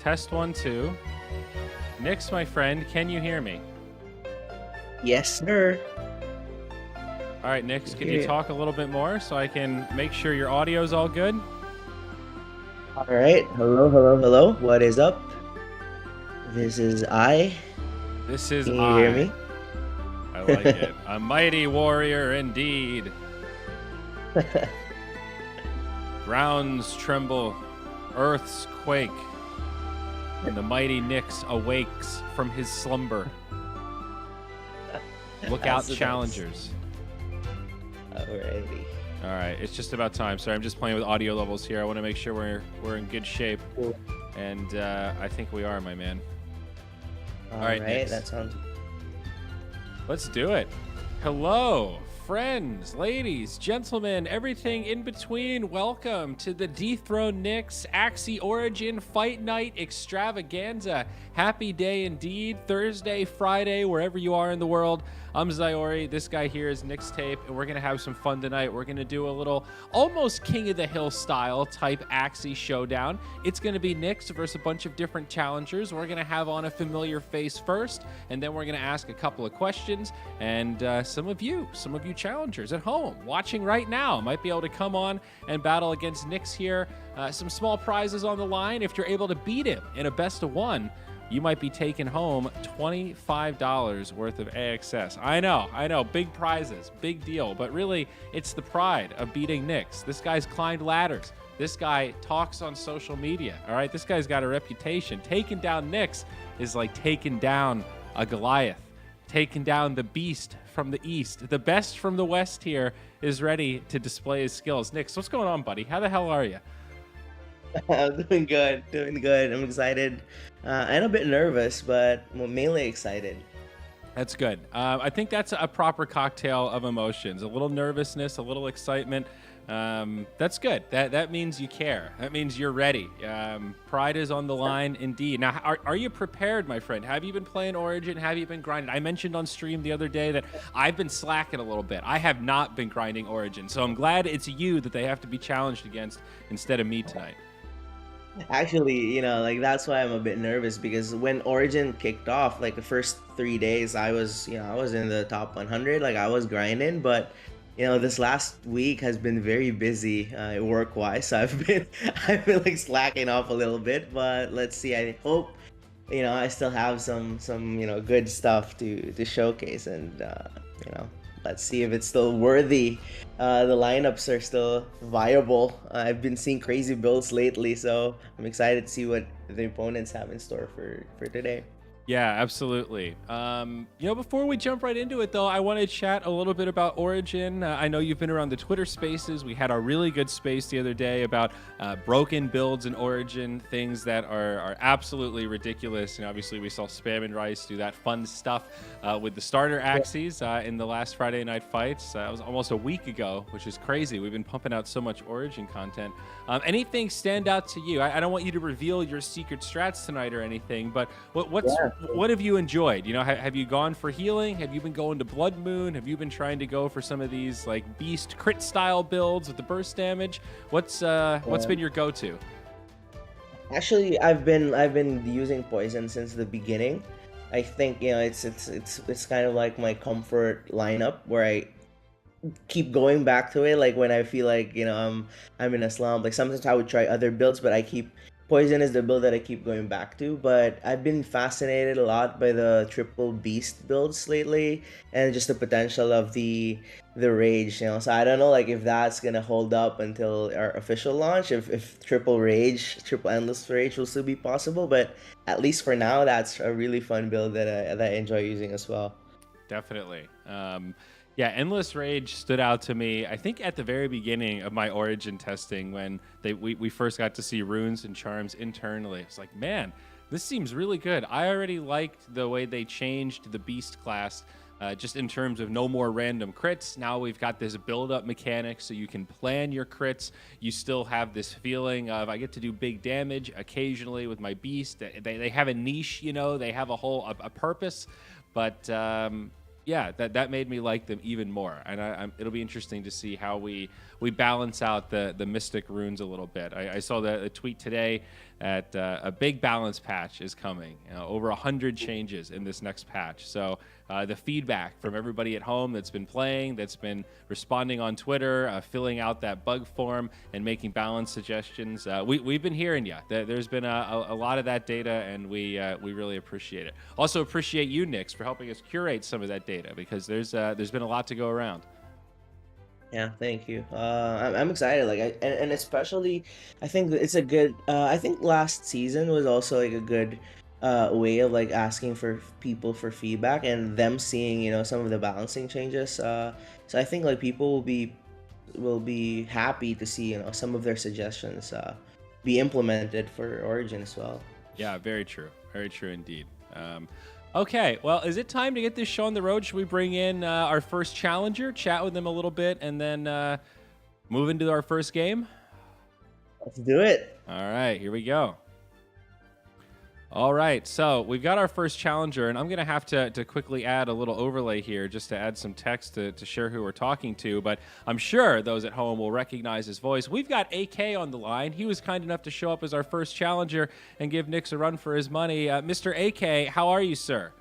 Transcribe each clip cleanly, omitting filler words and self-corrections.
Test 1, 2. Nix, my friend, can you hear me? Yes, sir. All right, Nix, Can can hear you you. talk a little bit more so I can make sure your audio's all good? All right. Hello, hello, hello. What is up? This is I. This is Can you hear I. me? I like it. A mighty warrior indeed. Grounds tremble, earths quake, and the mighty Nix awakes from his slumber. Look out, That's nice. challengers. Alrighty. All right, it's just about time. Sorry, I'm just playing with audio levels here. I want to make sure we're in good shape, Cool. and I think we are, my man. All right, right. Nix. That sounds. Let's do it. Hello, friends, ladies, gentlemen, everything in between. Welcome to the Dethrone Nix Axie Origin Fight Night Extravaganza. Happy day indeed. Thursday, Friday, wherever you are in the world. I'm Zyori. This guy here is Nixtape, and we're going to have some fun tonight. We're going to do a little almost King of the Hill style type Axie showdown. It's going to be Nix versus a bunch of different challengers. We're going to have on a familiar face first, and then we're going to ask a couple of questions. And some of you challengers at home watching right now might be able to come on and battle against Nix here. Some small prizes on the line. If you're able to beat him in a best of one, you might be taking home $25 worth of AXS. I know, big prizes, big deal, but really it's the pride of beating Nix. This guy's climbed ladders. This guy talks on social media, all right? This guy's got a reputation. Taking down Nix is like taking down a Goliath, taking down the beast from the east. The best from the west here is ready to display his skills. Nix, what's going on, buddy? How the hell are you? I'm doing good. Doing good. I'm excited. And a bit nervous, but mainly excited. That's good. I think that's a proper cocktail of emotions. A little nervousness, a little excitement. That's good. That means you care. That means you're ready. Pride is on the line indeed. Now, are you prepared, my friend? Have you been playing Origin? Have you been grinding? I mentioned on stream the other day that I've been slacking a little bit. I have not been grinding Origin, so I'm glad it's you that they have to be challenged against instead of me tonight. Actually, like that's why I'm a bit nervous because when Origin kicked off, like the first 3 days, I was in the top 100, like I was grinding, but this last week has been very busy work-wise, so I've been like slacking off a little bit, but let's see. I hope I still have some good stuff to showcase, and let's see if it's still worthy. The lineups are still viable. I've been seeing crazy builds lately, so I'm excited to see what the opponents have in store for today. Yeah, absolutely. Before we jump right into it, though, I want to chat a little bit about Origin. I know you've been around the Twitter spaces. We had a really good space the other day about broken builds in Origin, things that are absolutely ridiculous. And obviously, we saw Spam and Rice do that fun stuff with the starter Axies in the last Friday night fights. It was almost a week ago, which is crazy. We've been pumping out so much Origin content. Anything stand out to you? I don't want you to reveal your secret strats tonight or anything, but what have you enjoyed? Have you gone for healing? Have you been going to Blood Moon? Have you been trying to go for some of these like beast crit style builds with the burst damage? What's been your go-to? Actually, I've been using poison since the beginning. I think it's kind of like my comfort lineup where I keep going back to it, like when I feel like I'm in a slump. Like sometimes I would try other builds, but I keep poison is the build that I keep going back to. But I've been fascinated a lot by the triple beast builds lately, and just the potential of the rage. So I don't know, like if that's gonna hold up until our official launch, if triple endless rage will still be possible. But at least for now, that's a really fun build that I enjoy using as well. Definitely. Yeah, Endless Rage stood out to me, I think, at the very beginning of my Origin testing when we first got to see runes and charms internally. It's like, man, this seems really good. I already liked the way they changed the Beast class, just in terms of no more random crits. Now we've got this build-up mechanic, so you can plan your crits. You still have this feeling of, I get to do big damage occasionally with my Beast. They have a niche, they have a purpose, but... yeah, that made me like them even more, and it'll be interesting to see how we balance out the mystic runes a little bit. I saw the tweet today at a big balance patch is coming. Over 100 changes in this next patch. So the feedback from everybody at home that's been playing, that's been responding on Twitter, filling out that bug form, and making balance suggestions. We've been hearing you. There's been a lot of that data, and we really appreciate it. Also appreciate you, Nix, for helping us curate some of that data, because there's been a lot to go around. Yeah, thank you. I'm excited. Like, and especially, I think it's a good. I think last season was also like a good, way of like asking for people for feedback and them seeing, some of the balancing changes. So I think like people will be happy to see, some of their suggestions, be implemented for Origin as well. Yeah, very true. Very true indeed. Okay, well, is it time to get this show on the road? Should we bring in our first challenger, chat with them a little bit, and then move into our first game? Let's do it. All right, here we go. All right, so we've got our first challenger, and I'm going to have to quickly add a little overlay here just to add some text to share who we're talking to, but I'm sure those at home will recognize his voice. We've got AK on the line. He was kind enough to show up as our first challenger and give Nix a run for his money. Mr. AK, how are you, sir?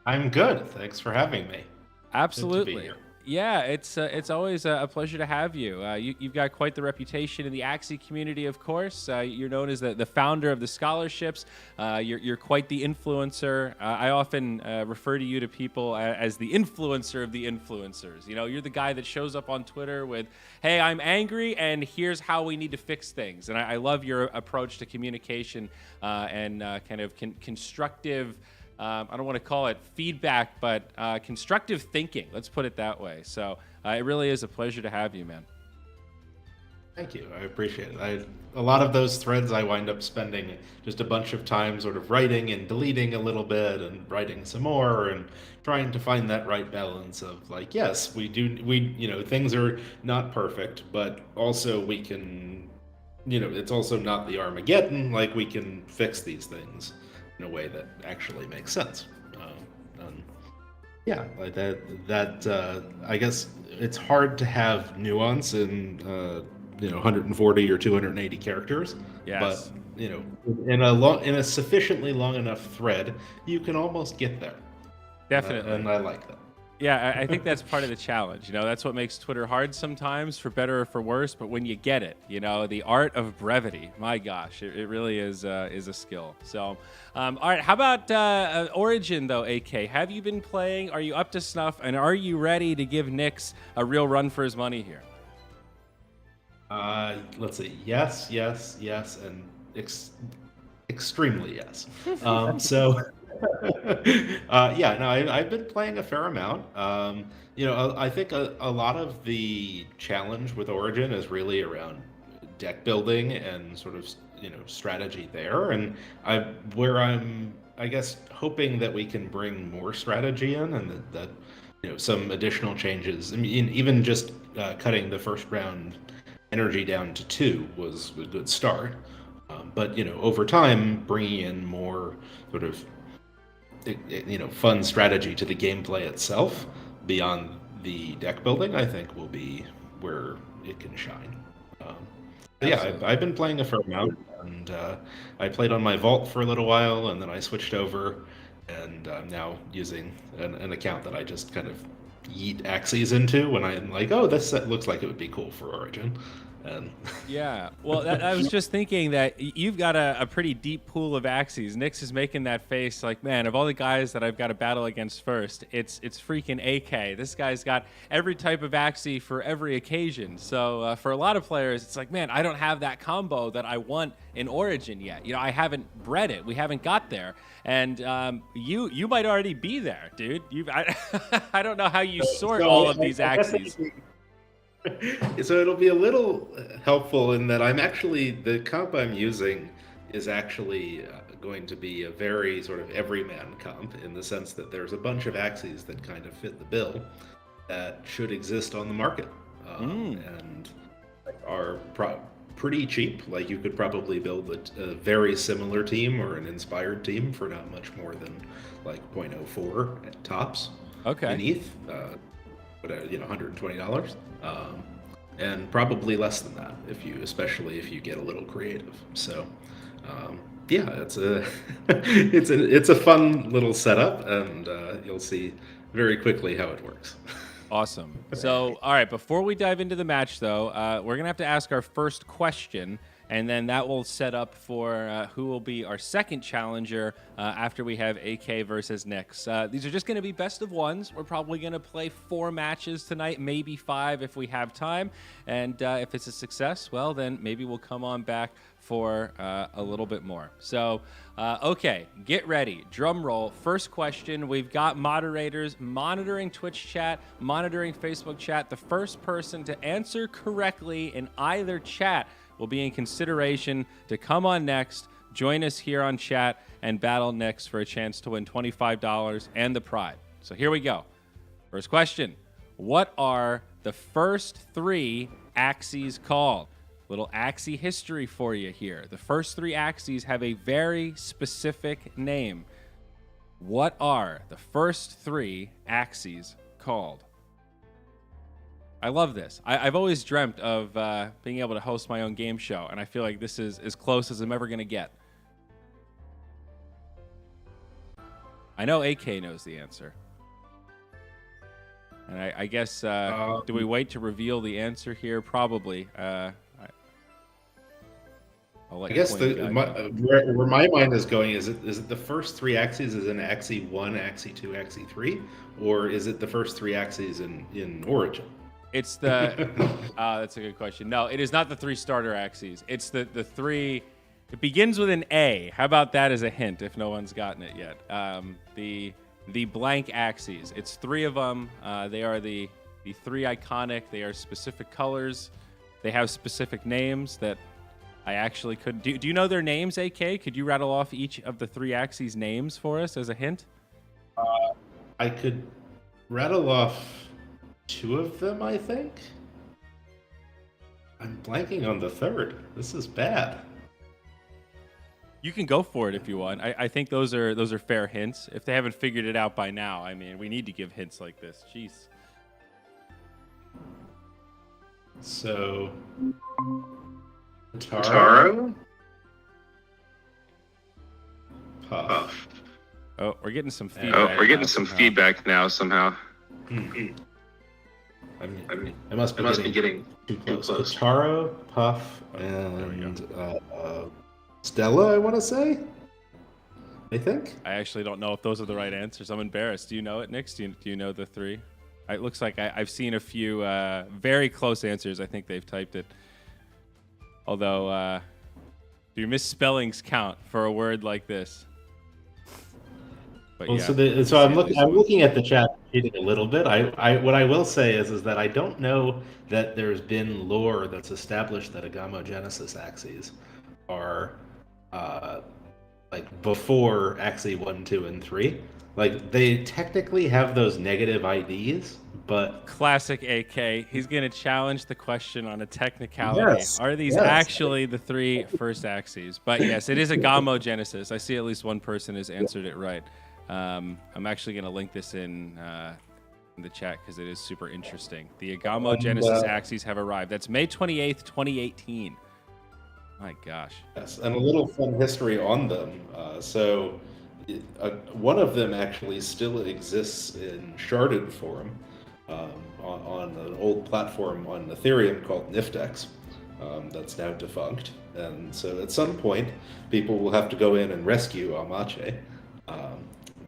I'm good. Thanks for having me. Absolutely. Good to be here. Yeah, it's always a pleasure to have you. You've got quite the reputation in the Axie community, of course. You're known as the founder of the scholarships. You're quite the influencer. I often refer to you to people as the influencer of the influencers. You're the guy that shows up on Twitter with, "Hey, I'm angry, and here's how we need to fix things." And I love your approach to communication and kind of constructive. I don't want to call it feedback, but constructive thinking. Let's put it that way. So it really is a pleasure to have you, man. Thank you. I appreciate it. A lot of those threads I wind up spending just a bunch of time sort of writing and deleting a little bit and writing some more and trying to find that right balance of like, yes, things are not perfect, but also we can, it's also not the Armageddon. Like we can fix these things in a way that actually makes sense. Yeah, like that. I guess it's hard to have nuance in 140 or 280 characters. Yes. But in a sufficiently long enough thread, you can almost get there. Definitely. And I like that. Yeah, I think that's part of the challenge. That's what makes Twitter hard sometimes, for better or for worse. But when you get it, the art of brevity, my gosh, it really is a skill. So, all right, how about Origin, though, AK? Have you been playing? Are you up to snuff? And are you ready to give Nix a real run for his money here? Let's see. Yes, and extremely yes. So... yeah, no, I've been playing a fair amount. I think a lot of the challenge with Origin is really around deck building and sort of strategy there, and I'm I guess hoping that we can bring more strategy in, and that some additional changes. I mean, even just cutting the first round energy down to 2 was a good start, but over time bringing in more sort of fun strategy to the gameplay itself beyond the deck building, I think will be where it can shine. Yeah, I've been playing a fair amount, and I played on my Vault for a little while, and then I switched over, and I'm now using an account that I just kind of yeet Axies into when I'm like, oh, this set looks like it would be cool for Origin. And yeah, well, I was just thinking that you've got a pretty deep pool of Axies. Nix is making that face like, man, of all the guys that I've got to battle against first, it's freaking AK. This guy's got every type of Axie for every occasion. So for a lot of players, it's like, man, I don't have that combo that I want in Origin yet. I haven't bred it. We haven't got there. And you might already be there, dude. I don't know how you sort all of these Axies. So it'll be a little helpful in that the comp I'm using is actually going to be a very sort of everyman comp, in the sense that there's a bunch of Axies that kind of fit the bill that should exist on the market, and are pretty cheap. Like you could probably build a very similar team or an inspired team for not much more than like 0.04 at tops. Okay. In ETH. $120. and probably less than that especially if you get a little creative. So, yeah, it's a it's a fun little setup, and you'll see very quickly how it works. Awesome. So, all right, before we dive into the match, though, we're going to have to ask our first question, and then that will set up for who will be our second challenger after we have AK versus Nyx. These are just going to be best of ones. We're probably going to play 4 matches tonight, maybe 5 if we have time. And if it's a success, well, then maybe we'll come on back for a little bit more. So, okay, get ready. Drum roll. First question. We've got moderators monitoring Twitch chat, monitoring Facebook chat. The first person to answer correctly in either chat will be in consideration to come on next, join us here on chat, and battle Nyx for a chance to win $25 and the pride. So here we go. First question. What are the first 3 Axies called? Little Axie history for you here. The first 3 Axies have a very specific name. What are the first 3 Axies called? I love this. I've always dreamt of being able to host my own game show, and I feel like this is as close as I'm ever going to get. I know AK knows the answer. And I guess, do we wait to reveal the answer here? Probably. I guess where my mind is going is it the first 3 Axies is in Axie 1, Axie 2, Axie 3, or is it the first 3 Axies in Origin? It's the that's a good question. No, it is not the 3 starter Axies. It's the 3. It begins with an A. How about that as a hint if no one's gotten it yet? The blank Axies. It's 3 of them. They are the 3 iconic. They are specific colors. They have specific names that I actually couldn't do. Do you know their names, AK? Could you rattle off each of the 3 Axies' names for us as a hint? I could rattle off 2 of them, I think. I'm blanking on the 3rd. This is bad. You can go for it if you want. I think those are fair hints. If they haven't figured it out by now, I mean, we need to give hints like this. Jeez. So, Taro? Puff. Oh, we're getting some feedback. Now somehow. I must be getting too close. Taro, Puff, and Stella, I want to say? I think? I actually don't know if those are the right answers. I'm embarrassed. Do you know it, Nyx? Do you know the 3? It looks like I've seen a few very close answers. I think they've typed it. Although, do misspellings count for a word like this? But well, yeah, so I'm looking at the chat reading a little bit. What I will say is that I don't know that there's been lore that's established that Agamogenesis Axies are like before Axie 1, 2, and 3. Like they technically have those negative IDs, but classic AK. He's gonna challenge the question on a technicality. Yes, Are these yes. actually the 3 first Axies? But yes, it is Agamogenesis. I see at least one person has answered it right. I'm actually gonna link this in the chat because it is super interesting. The Agamogenesis Axies have arrived. That's May 28th, 2018. My gosh. yes, and a little fun history on them. One of them actually still exists in sharded form on an old platform on Ethereum called Niftex that's now defunct. And so at some point, people will have to go in and rescue Amache.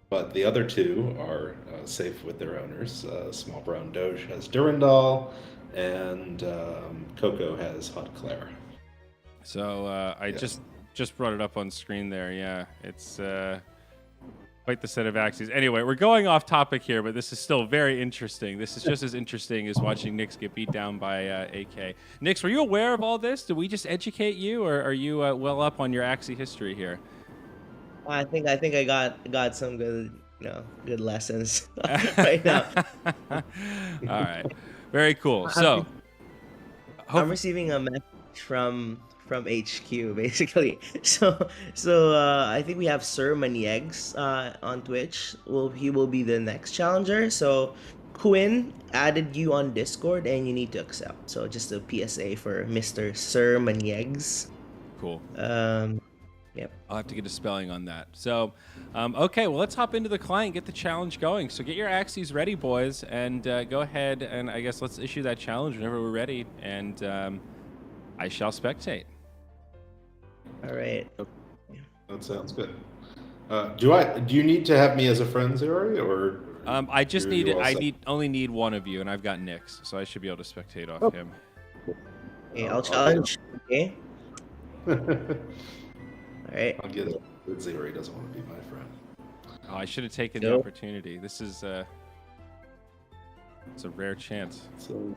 But the other 2 are safe with their owners. Small Brown Doge has Durandal, and Coco has Hot Claire. So I just brought it up on screen there. Yeah, it's quite the set of Axies. Anyway, we're going off topic here, but this is still very interesting. This is just as interesting as watching Nyx get beat down by AK. Nyx, were you aware of all this? Did we just educate you, or are you well up on your Axie history here? I think I got some good lessons right now. All right, very cool. So I'm receiving a message from HQ basically. So I think we have Sir Maniegs on Twitch. He will be the next challenger. So Quinn added you on Discord and you need to accept. So just a PSA for Mr. Sir Maniegs. Cool. Yep. I'll have to get a spelling on that. So, okay, well, let's hop into the client and get the challenge going. So get your Axies ready, boys, and go ahead and I guess let's issue that challenge whenever we're ready, and I shall spectate. All right. That sounds good. Do you need to have me as a friend, Zuri, or? I just you're- need you're all I set? only need one of you, and I've got Nyx, so I should be able to spectate off him. Okay, I'll challenge. Okay. All right. I'll get it. But Zuri doesn't want to be my friend. Oh, I should have taken the Nope. opportunity. This is it's a rare chance. So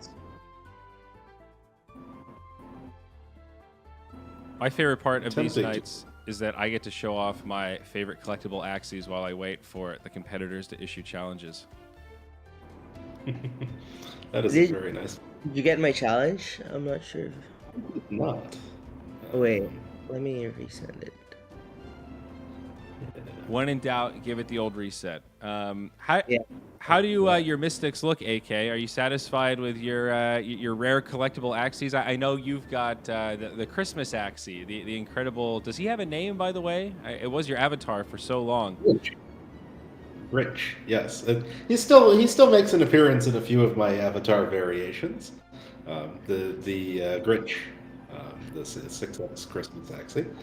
My favorite part of these Tempting to- nights is that I get to show off my favorite collectible Axies while I wait for the competitors to issue challenges. that is Did- very nice. Did you get my challenge? I'm not sure. Not. Oh, wait, let me resend it. When in doubt, give it the old reset. Yeah. How do your mystics look, AK? Are you satisfied with your rare collectible Axies? I know you've got the Christmas Axie, the incredible. Does he have a name, by the way? It was your avatar for so long. Rich, yes. He still makes an appearance in a few of my avatar variations. The Grinch, the 6X Christmas Axie,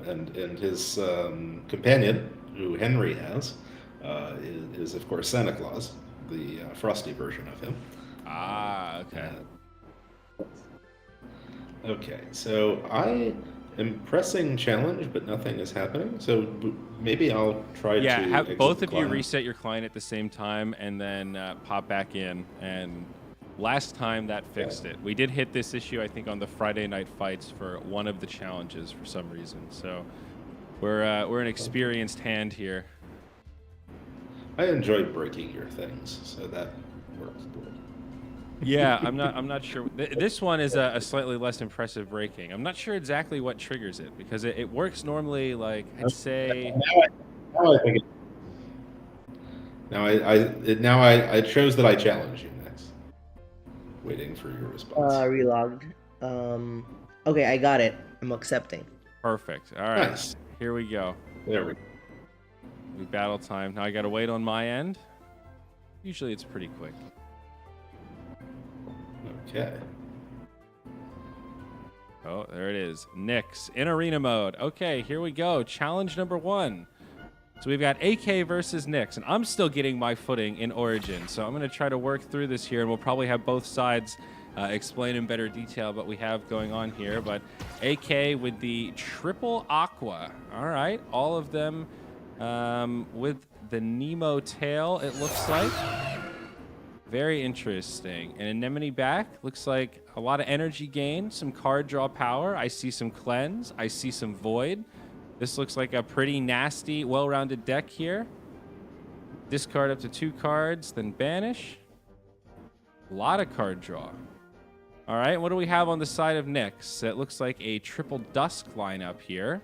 and his companion, who Henry has, is of course Santa Claus, the frosty version of him. Ah, okay. Okay, so I am pressing challenge, but nothing is happening. So maybe I'll try to. Have exit both the of you client. reset your client at the same time and then pop back in. And last time that fixed it. We did hit this issue, I think, on the Friday night fights for one of the challenges for some reason. So we're an experienced hand here. I enjoyed breaking your things, so that works good. Yeah, I'm not sure. This one is a slightly less impressive breaking. I'm not sure exactly what triggers it because it works normally like I'd say. Now I think it. Now I chose that I challenge you next. Waiting for your response. Relogged. Okay, I got it. I'm accepting. Perfect. All right, Nice. here we go. There we go. We battle time. Now I got to wait on my end. Usually it's pretty quick. Okay. Oh, there it is. Nyx in arena mode. Okay, here we go. Challenge number 1. So we've got AK versus Nyx, and I'm still getting my footing in Origin. So I'm going to try to work through this here, and we'll probably have both sides explain in better detail what we have going on here. But AK with the triple aqua. All right, all of them with the Nemo tail, it looks like. Very interesting. An anemone back. Looks like a lot of energy gain, some card draw power. I see some cleanse. I see some void. This looks like a pretty nasty, well-rounded deck here. Discard up to 2 cards, then banish. A lot of card draw. All right, what do we have on the side of Nyx? It looks like a triple dusk lineup here.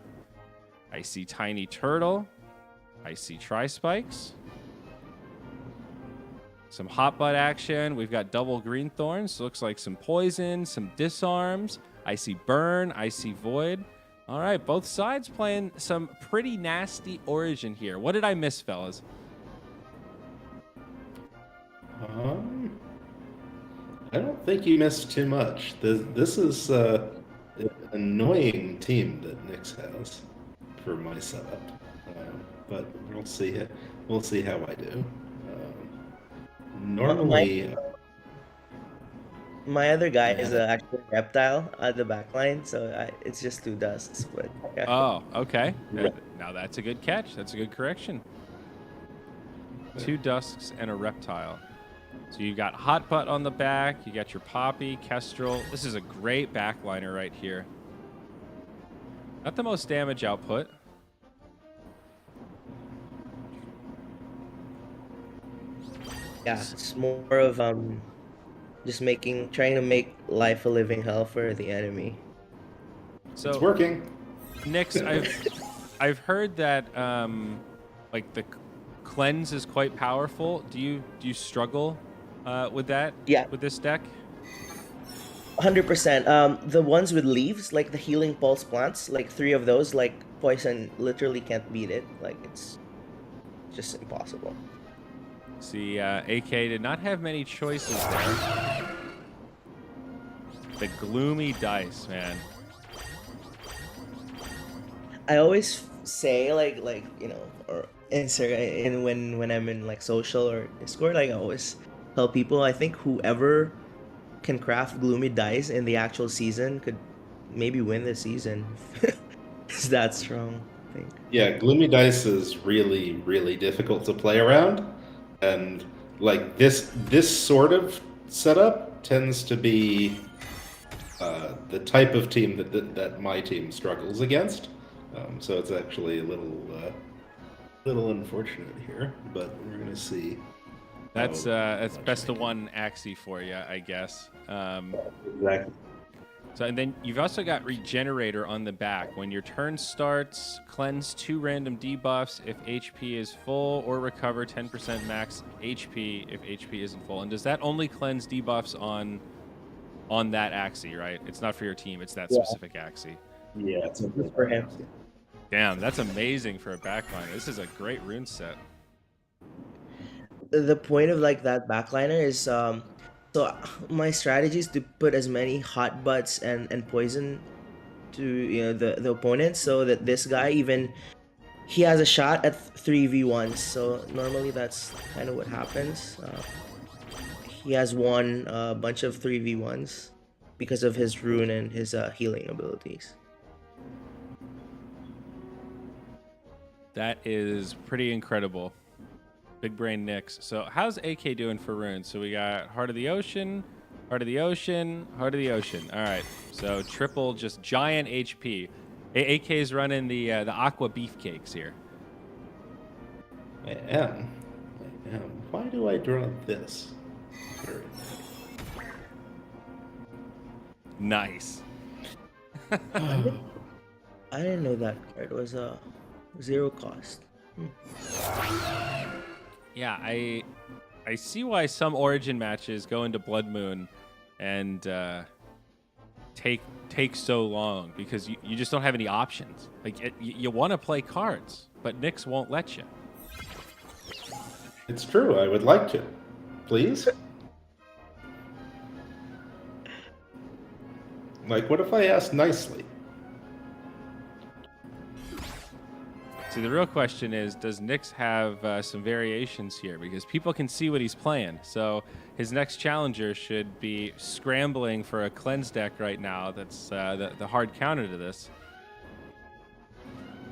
I see Tiny Turtle. I see Tri-Spikes. Some hot butt action. We've got double green thorns. So looks like some poison, some disarms. I see burn. I see void. All right, both sides playing some pretty nasty Origin here. What did I miss, fellas? I don't think you missed too much. This is an annoying team that Nyx has for my setup, but we'll see it. We'll see how I do. Normally, My other guy is actually a reptile at the back line, so it's just 2 dusks. But yeah. Oh, okay. Now that's a good catch. That's a good correction. 2 dusks and a reptile. So you've got Hot Butt on the back. You got your Poppy, Kestrel. This is a great backliner right here. Not the most damage output. Yeah, it's more of just trying to make life a living hell for the enemy. So it's working. Nyx, I've heard that like the cleanse is quite powerful. Do you struggle with Yeah, this deck? 100%. The ones with leaves, like the healing pulse plants, like 3 of those, like poison literally can't beat it. Like it's just impossible. See, AK did not have many choices there. The gloomy dice, man. I always say like or Instagram, and when I'm in like social or Discord, like I always tell people I think whoever can craft gloomy dice in the actual season could maybe win the season. It's that strong, I think. Yeah, gloomy dice is really, really difficult to play around, and like this sort of setup tends to be the type of team that my team struggles against. So it's actually a little unfortunate here, but we're gonna see. That's much best I of can- one Axie for you, I guess. Exactly. So, and then you've also got Regenerator on the back. When your turn starts, cleanse 2 random debuffs if HP is full, or recover 10% max HP if HP isn't full. And does that only cleanse debuffs on that Axie, right? It's not for your team. It's that Yeah, specific Axie. Yeah, it's a it's for him. Damn, that's amazing for a backliner. This is a great rune set. The point of like that backliner is so my strategy is to put as many hot butts and poison to the opponent, so that this guy, even he has a shot at 3v1s. So normally that's kind of what happens. He has won a bunch of 3v1s because of his rune and his healing abilities. That is pretty incredible. Big brain Nix. So how's AK doing for runes? So we got Heart of the Ocean, Heart of the Ocean, Heart of the Ocean. All right. So triple, just giant HP. AK is running the aqua beefcakes here. I am. Why do I draw this? Very Nice. nice. I didn't know that card was a 0 cost. Yeah, I see why some Origin matches go into Blood Moon and take so long, because you just don't have any options. Like you want to play cards, but Nyx won't let you. It's true. I would like to. Please? Like, what if I ask nicely? See, the real question is, does Nyx have some variations here? Because people can see what he's playing. So his next challenger should be scrambling for a cleanse deck right now. That's the hard counter to this.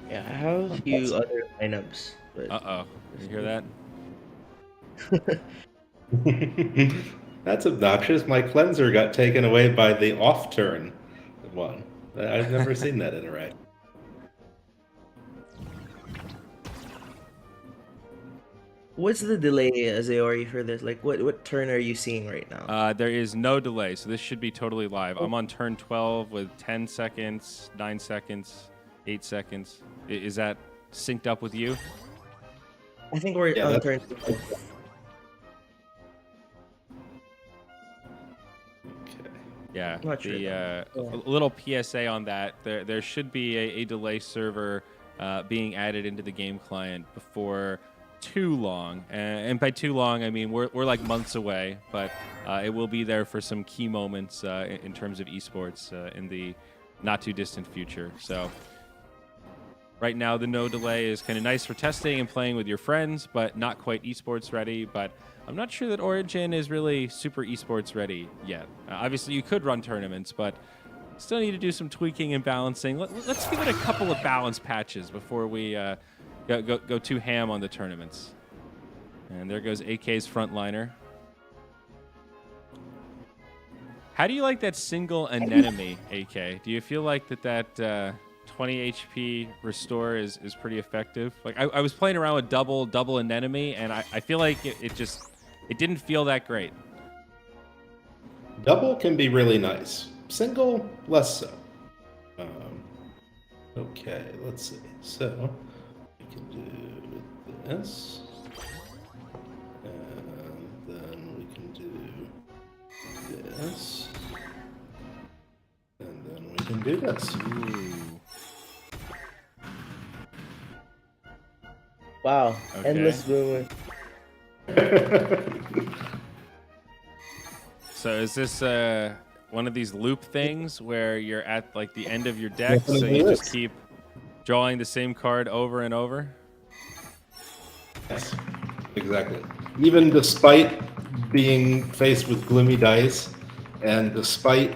Yeah, I have a few other lineups. But Uh-oh. You hear that? That's obnoxious. My cleanser got taken away by the off-turn one. I've never seen that interact. What's the delay, Zaori, for this? Like, what turn are you seeing right now? There is no delay, so this should be totally live. I'm on turn 12 with 10 seconds, 9 seconds, 8 seconds. Is that synced up with you? I think we're Yeah, on that's- turn. Okay. Yeah. Not sure, The though. Yeah. a little PSA on that. There should be a delay server being added into the game client before too long, and by too long I mean we're like months away, but it will be there for some key moments in terms of esports in the not too distant future. So right now the no delay is kind of nice for testing and playing with your friends, but not quite esports ready. But I'm not sure that Origin is really super esports ready yet. Obviously you could run tournaments, but still need to do some tweaking and balancing. Let's give it a couple of balance patches before we go too ham on the tournaments. And there goes AK's frontliner. How do you like that single anemone, AK? Do you feel like that 20 HP restore is pretty effective? Like I was playing around with double anemone, and I feel like it didn't feel that great. Double can be really nice. Single, less so. Okay, let's see. So we can do this, and then we can do do this. Ooh. Wow. Okay. Endless blue moon. So is this one of these loop things where you're at like the end of your deck, so you just keep drawing the same card over and over? Yes, exactly. Even despite being faced with gloomy dice, and despite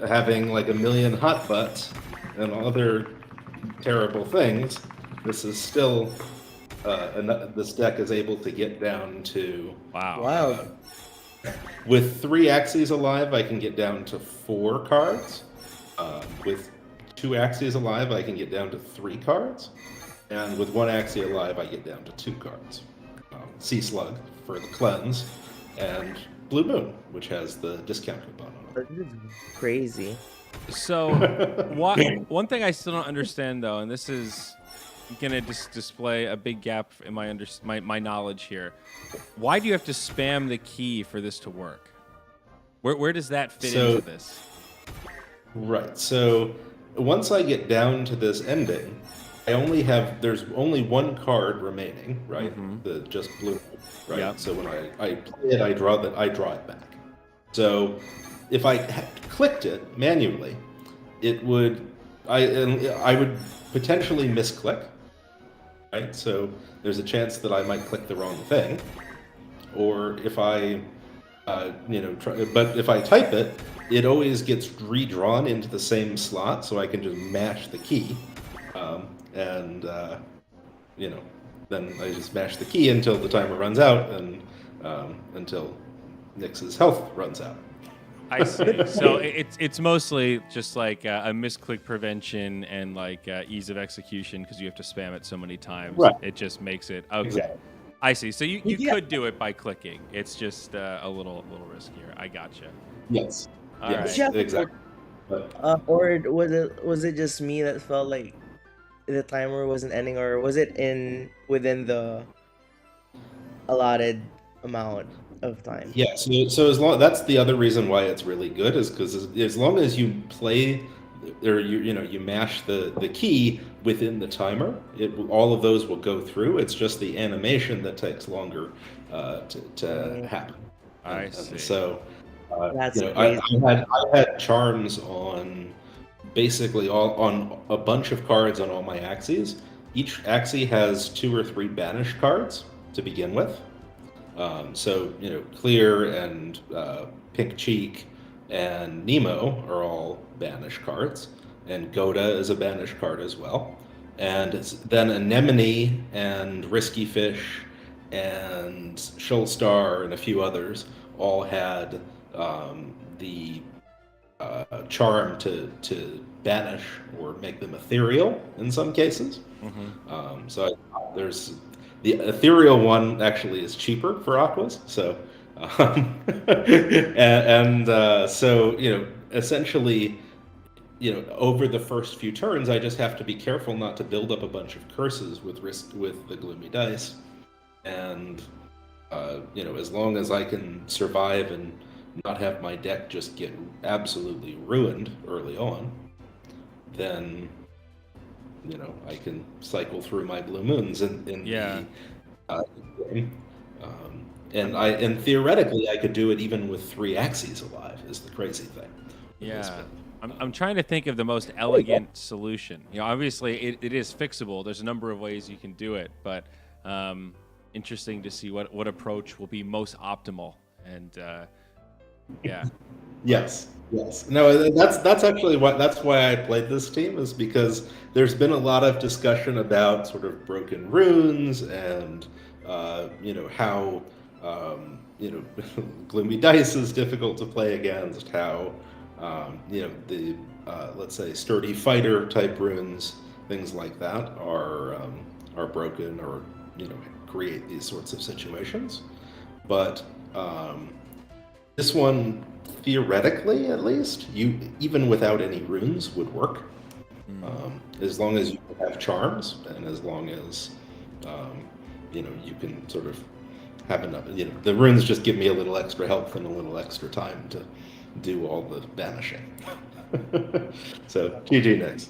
having like a million hot butts and other terrible things, this is still this deck is able to get down to Wow. Wow. with 3 Axies alive, I can get down to 4 cards. With 2 Axies alive, I can get down to 3 cards. And with 1 Axie alive, I get down to 2 cards. Sea Slug for the cleanse, and Blue Moon, which has the discount coupon on it. This is crazy. So one thing I still don't understand though, and this is gonna display a big gap in my knowledge here. Why do you have to spam the key for this to work? Where does that fit into this? Right. So once I get down to this ending, there's only 1 card remaining, right? The just blue, right? Yep. So when I play it, I draw it back. So if I clicked it manually, I would potentially misclick, right? So there's a chance that I might click the wrong thing, or if I but if I type it, it always gets redrawn into the same slot, so I can just mash the key, then I just mash the key until the timer runs out, and until Nyx's health runs out. I see. So it's mostly just like a misclick prevention and like ease of execution because you have to spam it so many times. Right. It just makes it okay. Exactly. I see. So you could do it by clicking. It's just a little riskier. I gotcha. Yes. All yes. right. Exactly. Or was it just me that felt like the timer wasn't ending, or was it within the allotted amount of time? Yeah, so that's the other reason why it's really good, is because as long as you play or you mash the key within the timer, all of those will go through. It's just the animation that takes longer to happen. I see. And so That's I crazy. had charms on basically on a bunch of cards on all my Axies. Each Axie has 2 or 3 banish cards to begin with. So Clear and Pink Cheek and Nemo are all banish cards, and Goda is a banish card as well. And then Anemone and Risky Fish and Shoalstar and a few others all had the charm to banish or make them ethereal in some cases. So there's the ethereal one actually is cheaper for Aquas. So so essentially, over the first few turns, I just have to be careful not to build up a bunch of curses with the gloomy dice, and as long as I can survive and not have my deck just get absolutely ruined early on, then I can cycle through my blue moons in the game. And theoretically, I could do it even with 3 Axies alive. Is the crazy thing. Yeah. I'm trying to think of the most elegant solution. Obviously it is fixable. There's a number of ways you can do it, but interesting to see what approach will be most optimal. And yeah. Yes. No, that's actually that's why I played this team, is because there's been a lot of discussion about sort of broken runes and how gloomy dice is difficult to play against, how the let's say sturdy fighter type runes, things like that are broken or create these sorts of situations. But this one, theoretically at least, even without any runes would work, as long as you have charms and as long as you can sort of have enough. The runes just give me a little extra health and a little extra time to do all the banishing. So GG Nix.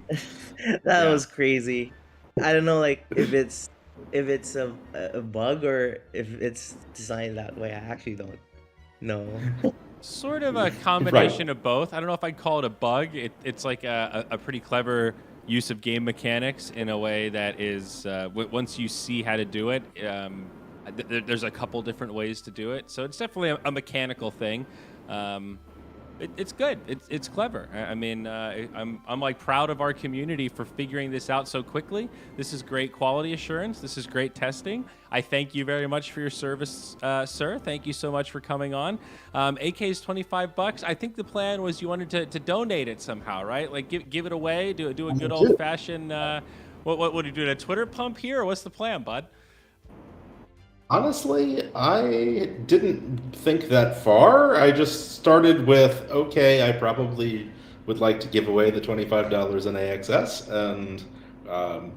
That Yeah. was crazy. I don't know, like if it's a bug or if it's designed that way. I actually don't know. Sort of a Right. combination of both. I don't know if I'd call it a bug. It's like a pretty clever use of game mechanics in a way that is, once you see how to do it, there's a couple different ways to do it. So it's definitely a mechanical thing. Um, it's good. It's clever. I mean, I'm like proud of our community for figuring this out so quickly. This is great quality assurance. This is great testing. I thank you very much for your service, sir. Thank you so much for coming on. AK's $25. I think the plan was you wanted to donate it somehow, right? Like give it away. Do a good old fashioned. What do you do? A Twitter pump here, or what's the plan, bud? Honestly, I didn't think that far. I just started with, okay, I probably would like to give away the $25 in AXS, and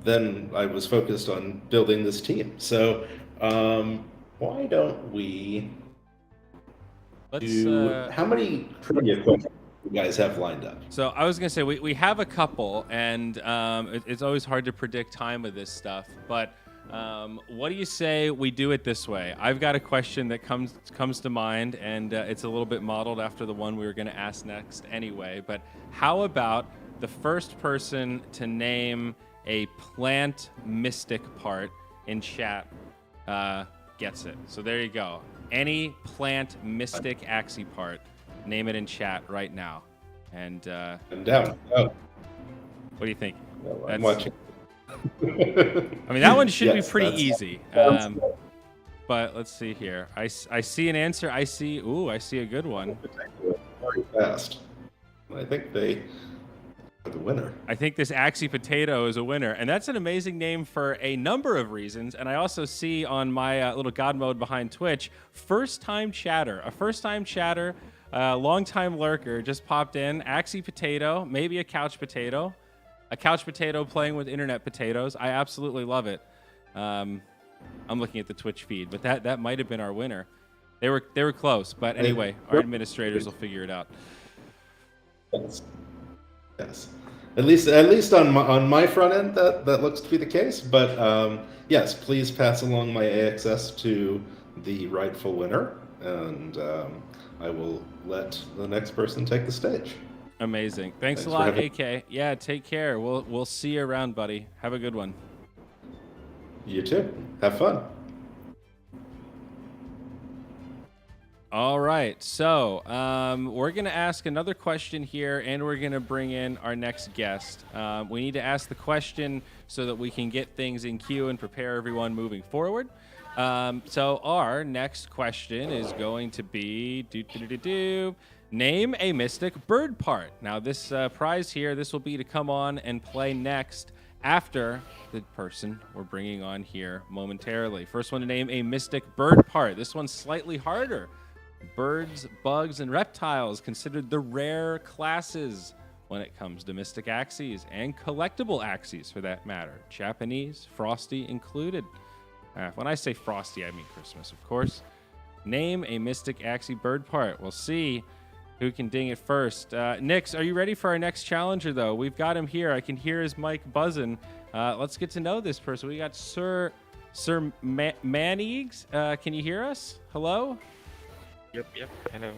then I was focused on building this team. So why don't we Let's. do, how many trivia questions do you guys have lined up? So I was gonna say we have a couple, and it's always hard to predict time with this stuff. But what do you say we do it this way? I've got a question that comes to mind, and it's a little bit modeled after the one we were gonna ask next anyway. But how about the first person to name a plant mystic part in chat gets it? So there you go. Any plant mystic Axie part, name it in chat right now. And I'm down. Oh, what do you think? no, I'm That's- watching. I mean, that one should Yes, be pretty that's- easy. But let's see here. I see an answer. I see a good one. Very fast. I think they are the winner. I think this Axie Potato is a winner. And that's an amazing name for a number of reasons. And I also see on my little God mode behind Twitch, first-time chatter. A first-time chatter, long-time lurker just popped in. Axie Potato, maybe a couch potato. A couch potato playing with internet potatoes. I absolutely love it. I'm looking at the Twitch feed, but that might have been our winner. They were close, but anyway, our administrators will figure it out. Yes. Yes. At least on my front end, that looks to be the case. But yes, please pass along my AXS to the rightful winner, and I will let the next person take the stage. Amazing. Thanks a for lot, having- AK. Yeah, take care. We'll see you around, buddy. Have a good one. You too. Have fun. All right. So we're going to ask another question here, and we're going to bring in our next guest. We need to ask the question so that we can get things in queue and prepare everyone moving forward. So our next question is going to be name a mystic bird part. Now this prize here, this will be to come on and play next after the person we're bringing on here momentarily. First one to name a mystic bird part. This one's slightly harder. Birds, bugs, and reptiles considered the rare classes when it comes to mystic Axies and collectible Axies for that matter. Japanese, Frosty included. When I say Frosty, I mean Christmas, of course. Name a mystic Axie bird part. We'll see who can ding it first. Nix, are you ready for our next challenger, though? We've got him here. I can hear his mic buzzing. Let's get to know this person. We got Sir Maniegs. Can you hear us? Hello? Yep. Hello.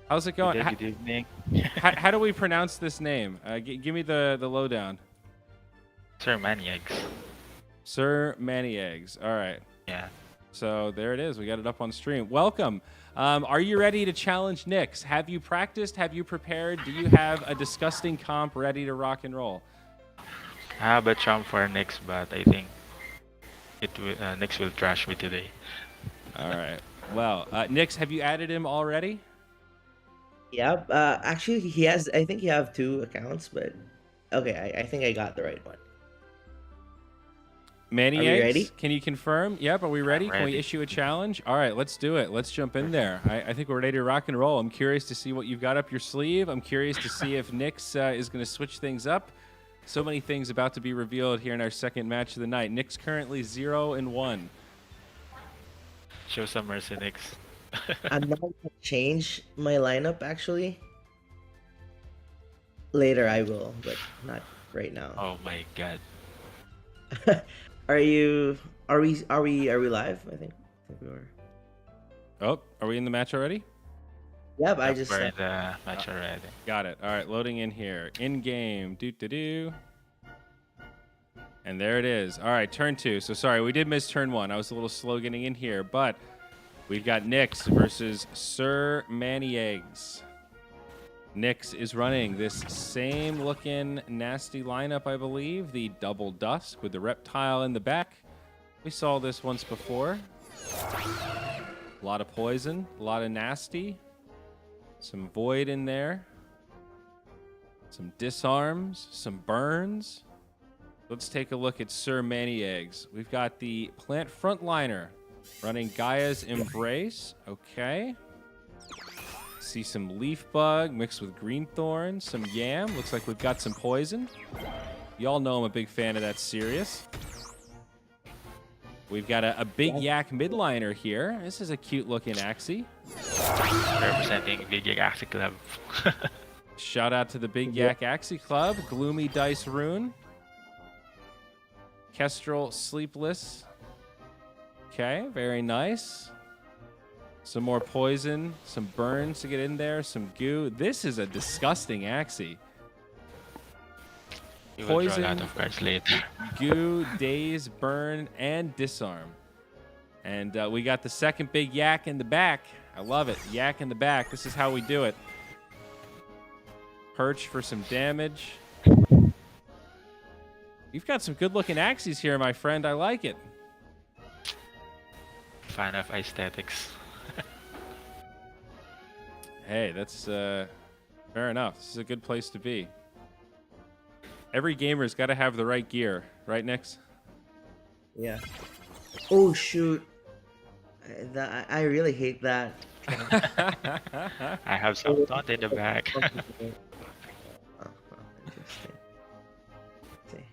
How's it going? Good evening. How do we pronounce this name? Give me the lowdown. Sir Maniacs. Sir Maniegs. All right. Yeah. So there it is. We got it up on stream. Welcome. Are you ready to challenge Nix? Have you practiced? Have you prepared? Do you have a disgusting comp ready to rock and roll? I have a charm for Nix, but I think Nix will trash me today. All right. Well, Nix, have you added him already? Yeah. Actually, he has. I think you have 2 accounts, but okay. I think I got the right one. Manny Are we Eggs, ready? Can you confirm? Yep. Are we ready? I'm Can we ready. issue a challenge? All right, let's do it. Let's jump in there. I think we're ready to rock and roll. I'm curious to see what you've got up your sleeve. I'm curious to see if Nix is going to switch things up. So many things about to be revealed here in our second match of the night. Nix currently 0-1. Show some mercy, Nix. I'm not gonna change my lineup actually. Later I will, but not right now. Oh my god. Are you? Are we live? I think we were. Oh, are we in the match already? Yeah, but I Yep, just we're in the match already. Got it. All right, loading in here. In game. Do. And there it is. All right, turn 2. So sorry, we did miss turn 1. I was a little slow getting in here, but we've got Nyx versus Sir Manny Eggs. Nyx is running this same looking nasty lineup, I believe. The double dusk with the reptile in the back. We saw this once before. A lot of poison, a lot of nasty. Some void in there. Some disarms, some burns. Let's take a look at Sir Manny Eggs. We've got the plant frontliner running Gaia's Embrace. Okay. See some leaf bug mixed with green thorn, some yam. Looks like we've got some poison. Y'all know I'm a big fan of that Sirius. We've got a big yak midliner here. This is a cute looking Axie. Representing Big Axie Club. Shout out to the Big Yak Axie Club. Gloomy Dice Rune. Kestrel Sleepless. Okay, very nice. Some more poison, some burns to get in there, some goo. This is a disgusting Axie. You will draw a Poison, lot of cards later. goo, daze, burn, and disarm. And we got the second big yak in the back. I love it. Yak in the back. This is how we do it. Perch for some damage. You've got some good-looking Axies here, my friend. I like it. Fan of aesthetics. Hey, that's fair enough. This is a good place to be. Every gamer's got to have the right gear, right, Nyx? Yeah. Oh shoot! I really hate that. I have some thought in the back. Interesting. Okay.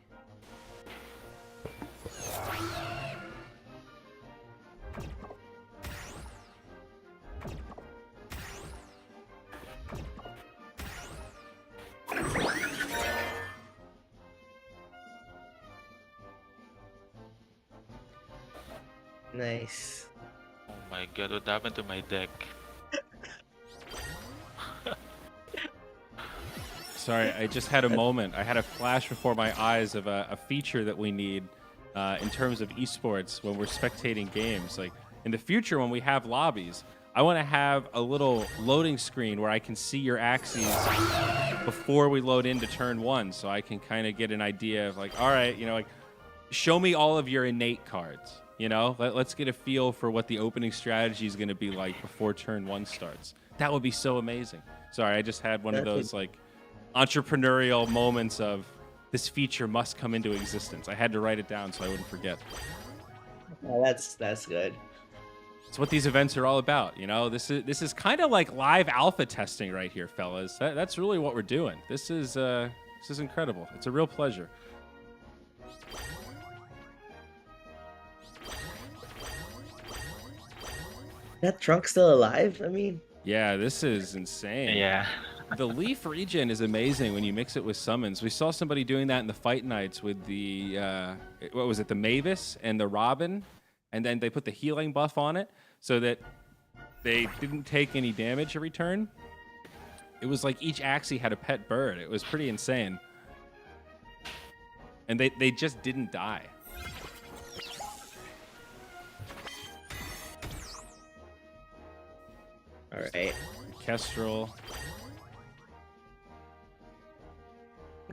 Nice. Oh my god, what happened to my deck? Sorry, I just had a moment. I had a flash before my eyes of a feature that we need in terms of esports when we're spectating games. Like in the future, when we have lobbies, I want to have a little loading screen where I can see your Axies before we load into turn 1, so I can kind of get an idea of like, all right, like show me all of your innate cards. Let's get a feel for what the opening strategy is going to be like before turn 1 starts. That would be so amazing. Sorry, I just had one of those like entrepreneurial moments of this feature must come into existence. I had to write it down so I wouldn't forget. Oh, that's good. It's what these events are all about. This is kind of like live alpha testing right here, fellas. That's really what we're doing. This is incredible. It's a real pleasure. That trunk's still alive? I mean, Yeah, this is insane. Yeah. The leaf regen is amazing when you mix it with summons. We saw somebody doing that in the fight nights with the what was it, the Mavis and the Robin, and then they put the healing buff on it so that they didn't take any damage every turn. It was like each Axie had a pet bird. It was pretty insane. And they just didn't die. all right. Kestrel.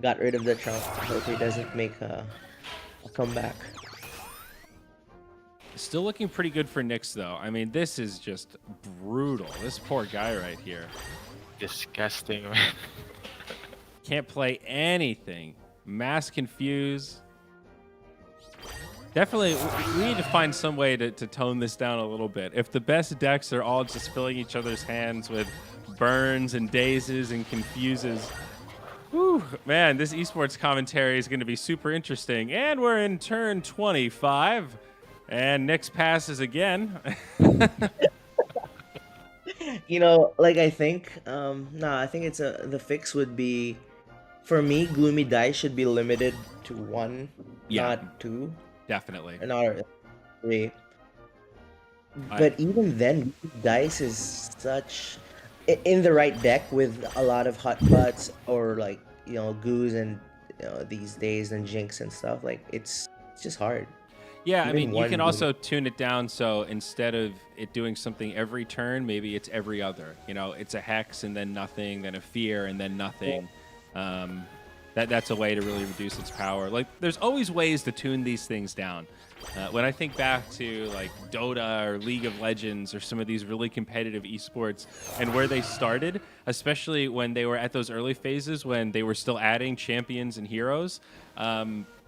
Got rid of the trunk. Hope he doesn't make a comeback. Still looking pretty good for Nyx, though. I mean, this is just brutal. This poor guy right here. Disgusting, man. Can't play anything. Mass confuse. Definitely, we need to find some way to tone this down a little bit. If the best decks are all just filling each other's hands with burns and dazes and confuses, whew, man, this esports commentary is going to be super interesting. And we're in turn 25, and Nyx passes again. Like I think, no, I think the fix would be for me, gloomy dice should be limited to one, Yeah, not two, definitely. or not three. I- But even then, dice is such in the right deck with a lot of hot pots or like goos and these days and jinx and stuff. Like it's just hard. Yeah, I Even mean, you one can gloomy. also tune it down so instead of it doing something every turn, maybe it's every other. It's a hex and then nothing, then a fear and then nothing. That's a way to really reduce its power. Like, there's always ways to tune these things down. When I think back to like Dota or League of Legends or some of these really competitive esports and where they started, especially when they were at those early phases when they were still adding champions and heroes.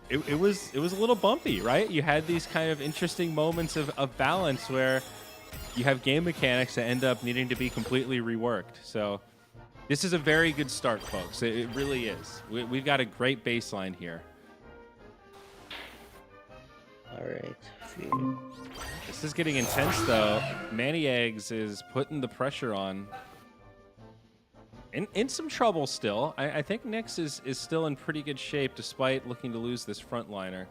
It was a little bumpy, right? You had these kind of interesting moments of balance where you have game mechanics that end up needing to be completely reworked. So this is a very good start, folks. It really is. We've got a great baseline here. All right. This is getting intense, though. Manny Eggs is putting the pressure on. In some trouble still. I think Nyx is still in pretty good shape despite looking to lose this frontliner.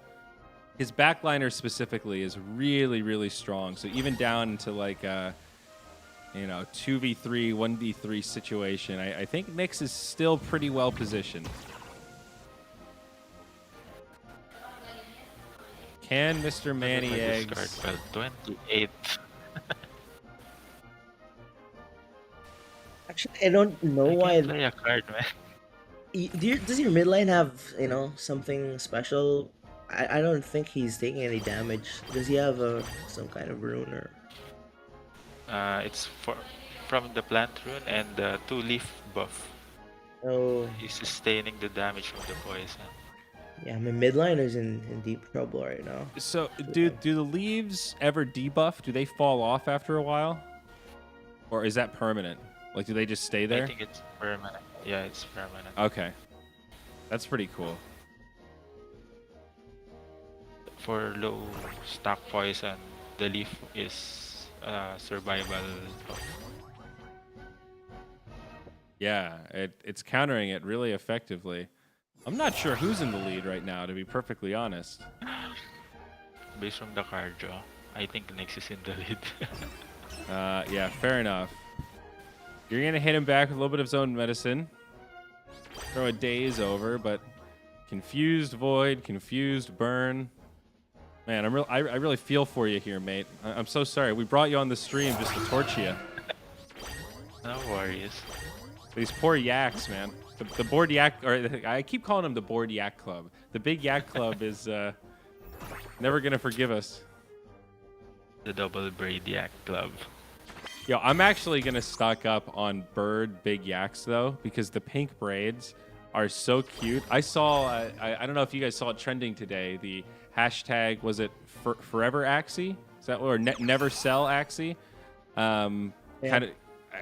His backliner specifically is really, really strong. So even down into like 2v3, 1v3 situation, I think Nyx is still pretty well positioned. Can Mr. Manny Eggs... Start well, 28. Actually, I don't know I why. can play a card, man. Does your midline have something special? I don't think he's taking any damage. Does he have some kind of rune or? It's from the plant rune and the 2-leaf buff. Oh, He's sustaining the damage from the poison. yeah, my midliner's in deep trouble right now. So, do the leaves ever debuff? Do they fall off after a while? Or is that permanent? Like, do they just stay there? I think it's permanent. Yeah, it's permanent. Okay. That's pretty cool. For low stock poison, the leaf is survival. Yeah, it's countering it really effectively. I'm not sure who's in the lead right now, to be perfectly honest. Based from the card draw, I think Nyx is in the lead. Yeah, fair enough. You're going to hit him back with a little bit of zone medicine. Throw a daze over, but confused void, confused burn. Man, I really feel for you here, mate. I'm so sorry. We brought you on the stream just to torch you. No worries. These poor yaks, man. The board yak, or I keep calling them the board yak club. The big yak club is never gonna forgive us. The double braid yak club. Yo, I'm actually gonna stock up on bird big yaks though, because the pink braids are so cute. I saw, I don't know if you guys saw it trending today. The hashtag, was it forever Axie? Is that or never sell Axie? Kind of.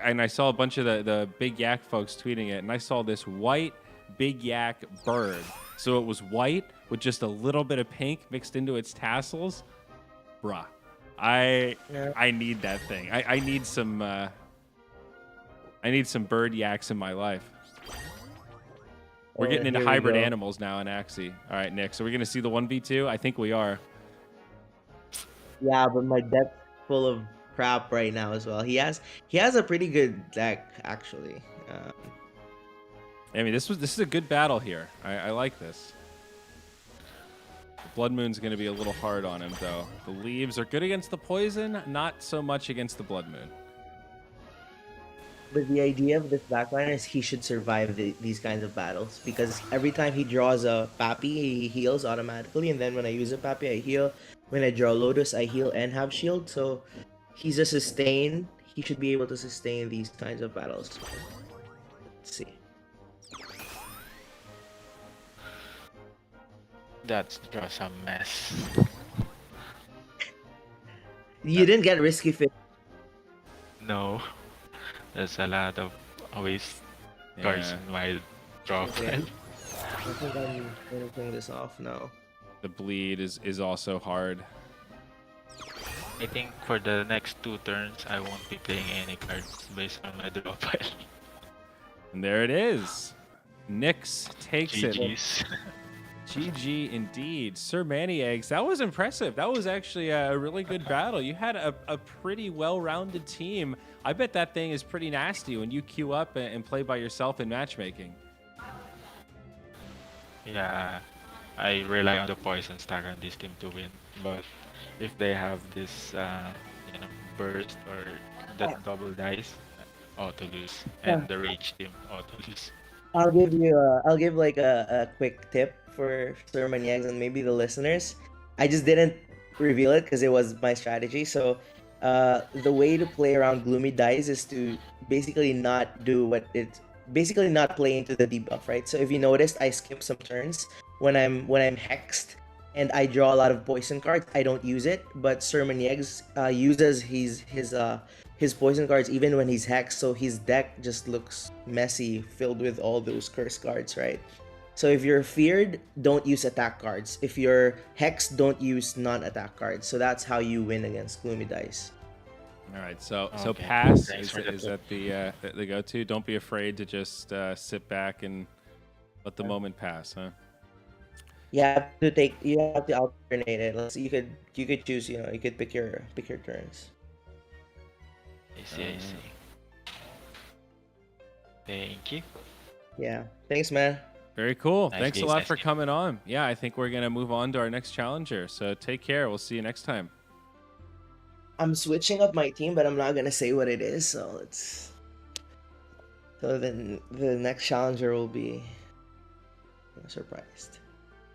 And I saw a bunch of the big yak folks tweeting it, and I saw this white big yak bird. So it was white with just a little bit of pink mixed into its tassels. Bruh, I need that thing. I need some bird yaks in my life. We're getting into hybrid animals now in Axie. All right, Nick. So we're gonna see the 1v2. I think we are. Yeah, but my deck's full of crap right now as well. He has a pretty good deck actually. I mean, this is a good battle here. I like this. Blood Moon's going to be a little hard on him, though. The leaves are good against the poison, not so much against the Blood Moon. But the idea of this backliner is he should survive these kinds of battles because every time he draws a Pappy, he heals automatically, and then when I use a Pappy, I heal. When I draw Lotus, I heal and have shield. So he's a sustain. He should be able to sustain these kinds of battles. Let's see. That's just a mess. You didn't get risky fit. No. There's a lot of waste cards in my draw pile. I think I'm finishing this off now. The bleed is also hard. I think for the next 2 turns, I won't be playing any cards based on my draw pile. And there it is. Nix takes it. GG's. GG indeed. Sir Manny Eggs, that was impressive. That was actually a really good battle. You had a pretty well-rounded team. I bet that thing is pretty nasty when you queue up and play by yourself in matchmaking. Yeah, I rely on the poison stack on this team to win. But if they have this, burst or that double dice, auto lose, and the rage team auto lose. I'll give like a quick tip for Sir Maniags and maybe the listeners. I just didn't reveal it because it was my strategy. So, the way to play around Gloomy Dice is to basically not do what it's basically not play into the debuff, right? So if you noticed, I skip some turns when I'm hexed and I draw a lot of poison cards. I don't use it, but Sir Maniags uses his poison cards even when he's hexed, so his deck just looks messy, filled with all those curse cards, right? So if you're feared, don't use attack cards. If you're hexed, don't use non-attack cards. So that's how you win against Gloomy Dice. All right, so Okay. pass Thanks is, for the is that the go-to? Don't be afraid to just sit back and let the moment pass, huh? You have to alternate it. You could choose, you could pick your turns. I see. Thank you. Yeah. Thanks, man. Very cool. Nice Thanks a games, lot nice for game. coming on. Yeah, I think we're gonna move on to our next challenger. So take care. We'll see you next time. I'm switching up my team, but I'm not gonna say what it is. So then the next challenger will be surprised.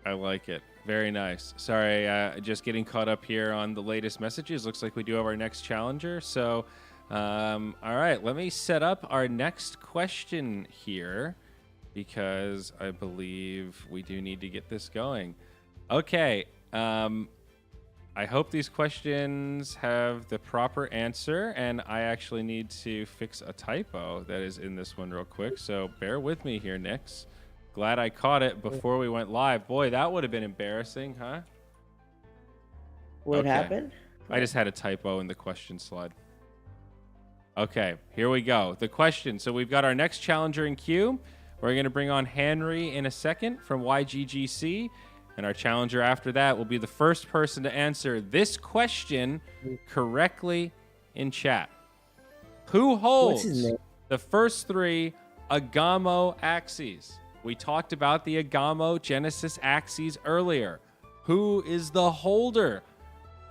I like it. Very nice. Sorry, just getting caught up here on the latest messages. Looks like we do have our next challenger. So, all right, let me set up our next question here because I believe we do need to get this going. Okay. I hope these questions have the proper answer, and I actually need to fix a typo that is in this one real quick. So bear with me here, Nix. Glad I caught it before we went live. Boy, that would have been embarrassing, huh? What Okay. happened? I just had a typo in the question slide. Okay, here we go. The question. So we've got our next challenger in queue. We're going to bring on Henry in a second from YGGC. And our challenger after that will be the first person to answer this question correctly in chat. Who What's his holds name? the first three Agamo Axies? We talked about the Agamo Genesis Axies earlier. Who is the holder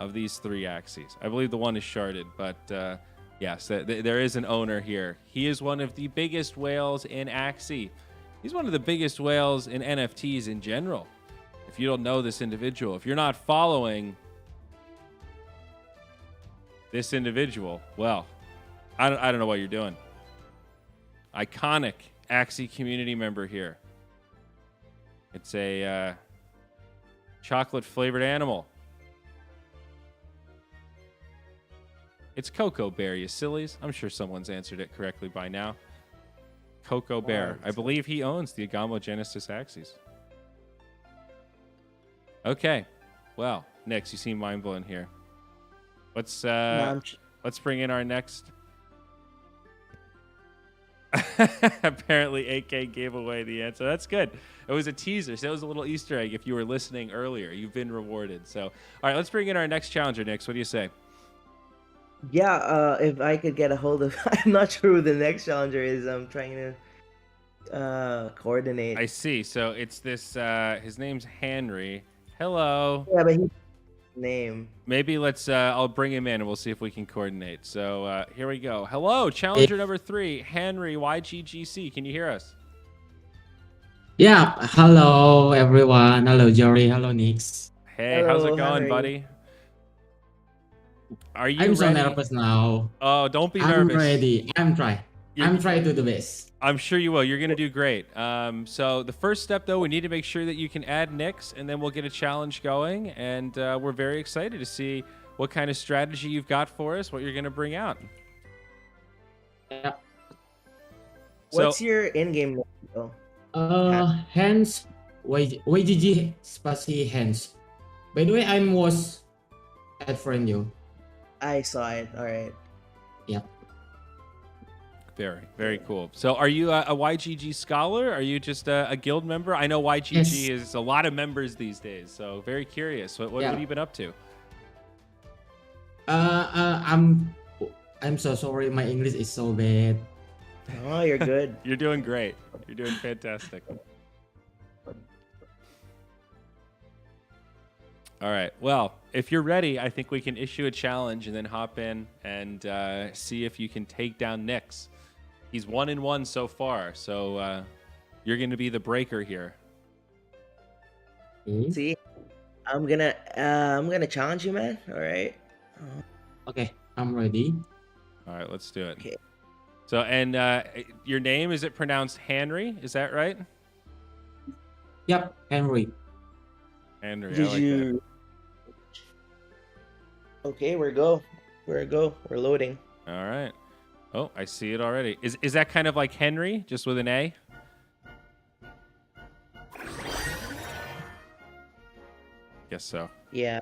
of these three Axies? I believe the one is sharded, but yes, there is an owner here. He is one of the biggest whales in Axie. He's one of the biggest whales in NFTs in general. If you don't know this individual, if you're not following this individual, well, I don't know what you're doing. Iconic Axie community member here. It's a chocolate flavored animal. It's Cocoa Bear, you sillies. I'm sure someone's answered it correctly by now. Cocoa Bear. I believe he owns the Agamo Genesis Axies. Okay. Well, Nix, you seem mind blown here. Let's bring in our next. Apparently, AK gave away the answer. That's good. It was a teaser, so it was a little Easter egg. If you were listening earlier, you've been rewarded. So, all right, let's bring in our next challenger, Nix. What do you say? Yeah, if I could get a hold of, I'm not sure who the next challenger is. I'm trying to coordinate. I see. So it's this. His name's Henry. Hello. Yeah, but his name. Maybe let's. I'll bring him in and we'll see if we can coordinate. So here we go. Hello, challenger number 3, Henry YGGC. Can you hear us? Yeah, hello everyone. Hello Jory. Hello Nix. Hey, how's it Hello, going, Henry. buddy? Are you I'm so ready? nervous now. Oh, don't be I'm nervous. ready. I'm trying to do the best. I'm sure you will. You're going to do great. So the first step, though, we need to make sure that you can add Nix, and then we'll get a challenge going. And we're very excited to see what kind of strategy you've got for us, what you're going to bring out. Yeah. What's your in-game name, though? Hands. YGG Spasi hands. By the way, I was at friend you. I saw it. All right. Yeah. Very, very cool. So, are you a YGG scholar? Are you just a guild member? I know YGG Yes. is a lot of members these days. So, very curious. What Yeah. have you been up to? I'm so sorry. My English is so bad. Oh, you're good. You're doing great. You're doing fantastic. All right. Well, if you're ready, I think we can issue a challenge and then hop in and see if you can take down Nyx. He's 1-1 so far, so you're going to be the breaker here. Okay. See, I'm gonna challenge you, man. All right. Okay, I'm ready. All right, let's do it. Okay. So, and your name, is it pronounced Henry? Is that right? Yep, Henry. Henry, I Did like that. you? Okay, we're go. We're loading. All right. Oh, I see it already. Is that kind of like Henry, just with an A? Guess so. Yeah.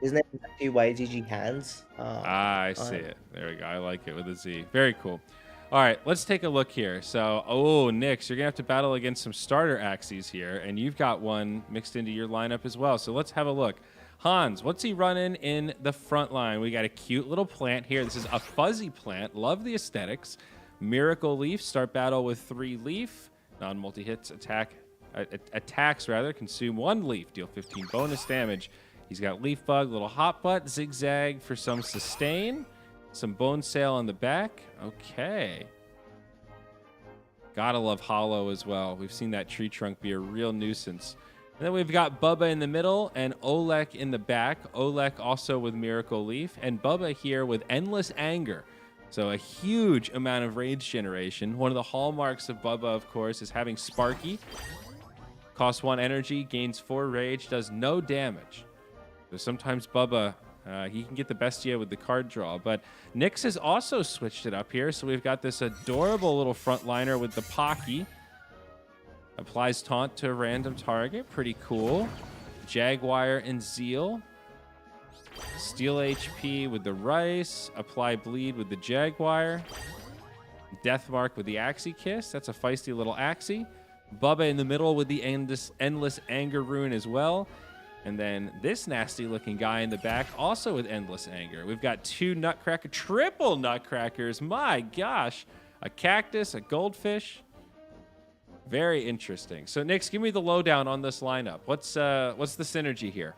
His name is actually YGG Hands. I see it. There we go. I like it with a Z. Very cool. All right, let's take a look here. So, Nyx, you're going to have to battle against some starter Axies here, and you've got one mixed into your lineup as well. So let's have a look. Hans, what's he running in the front line? We got a cute little plant here. This is a fuzzy plant. Love the aesthetics. Miracle Leaf, start battle with 3 leaf. Non-multi-hits, attacks rather, consume 1 leaf, deal 15 bonus damage. He's got Leaf Bug, little Hot Butt, Zigzag for some sustain, some Bone Sail on the back. Okay. Gotta love Hollow as well. We've seen that tree trunk be a real nuisance. And then we've got Bubba in the middle and Olek in the back. Olek also with Miracle Leaf, and Bubba here with Endless Anger. So a huge amount of rage generation. One of the hallmarks of Bubba, of course, is having Sparky. Costs 1 energy, gains 4 rage, does no damage. So sometimes Bubba, he can get the bestia with the card draw. But Nyx has also switched it up here. So we've got this adorable little frontliner with the Pocky. Applies taunt to a random target. Pretty cool. Jaguar and Zeal. Steal HP with the Rice. Apply bleed with the Jaguar. Death Mark with the Axie Kiss. That's a feisty little Axie. Bubba in the middle with the Endless Anger Rune as well. And then this nasty looking guy in the back also with Endless Anger. We've got 2 triple Nutcrackers. My gosh. A cactus, a goldfish. Very interesting. So Nyx, give me the lowdown on this lineup. What's the synergy here?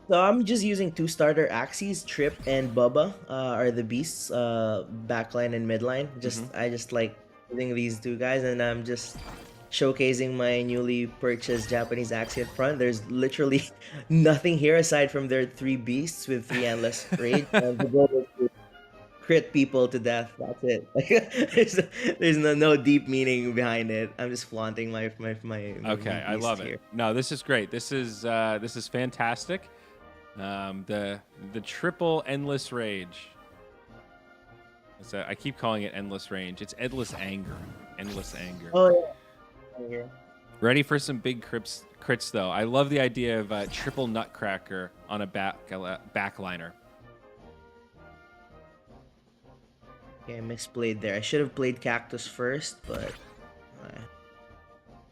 So I'm just using 2 starter Axies, Trip and Bubba are the beasts, backline and midline. I just like using these 2 guys, and I'm just showcasing my newly purchased Japanese Axie at front. There's literally nothing here aside from their 3 beasts with 3 endless rage, and the goal is to crit people to death. That's it. Like, there's no deep meaning behind it. I'm just flaunting my Okay, I love it. here. No, this is great. This is fantastic. The triple endless rage. I keep calling it endless range. It's endless anger. Endless anger. Oh yeah. Ready for some big crits though. I love the idea of a triple Nutcracker on a backliner. Okay, I misplayed there. I should have played Cactus first, but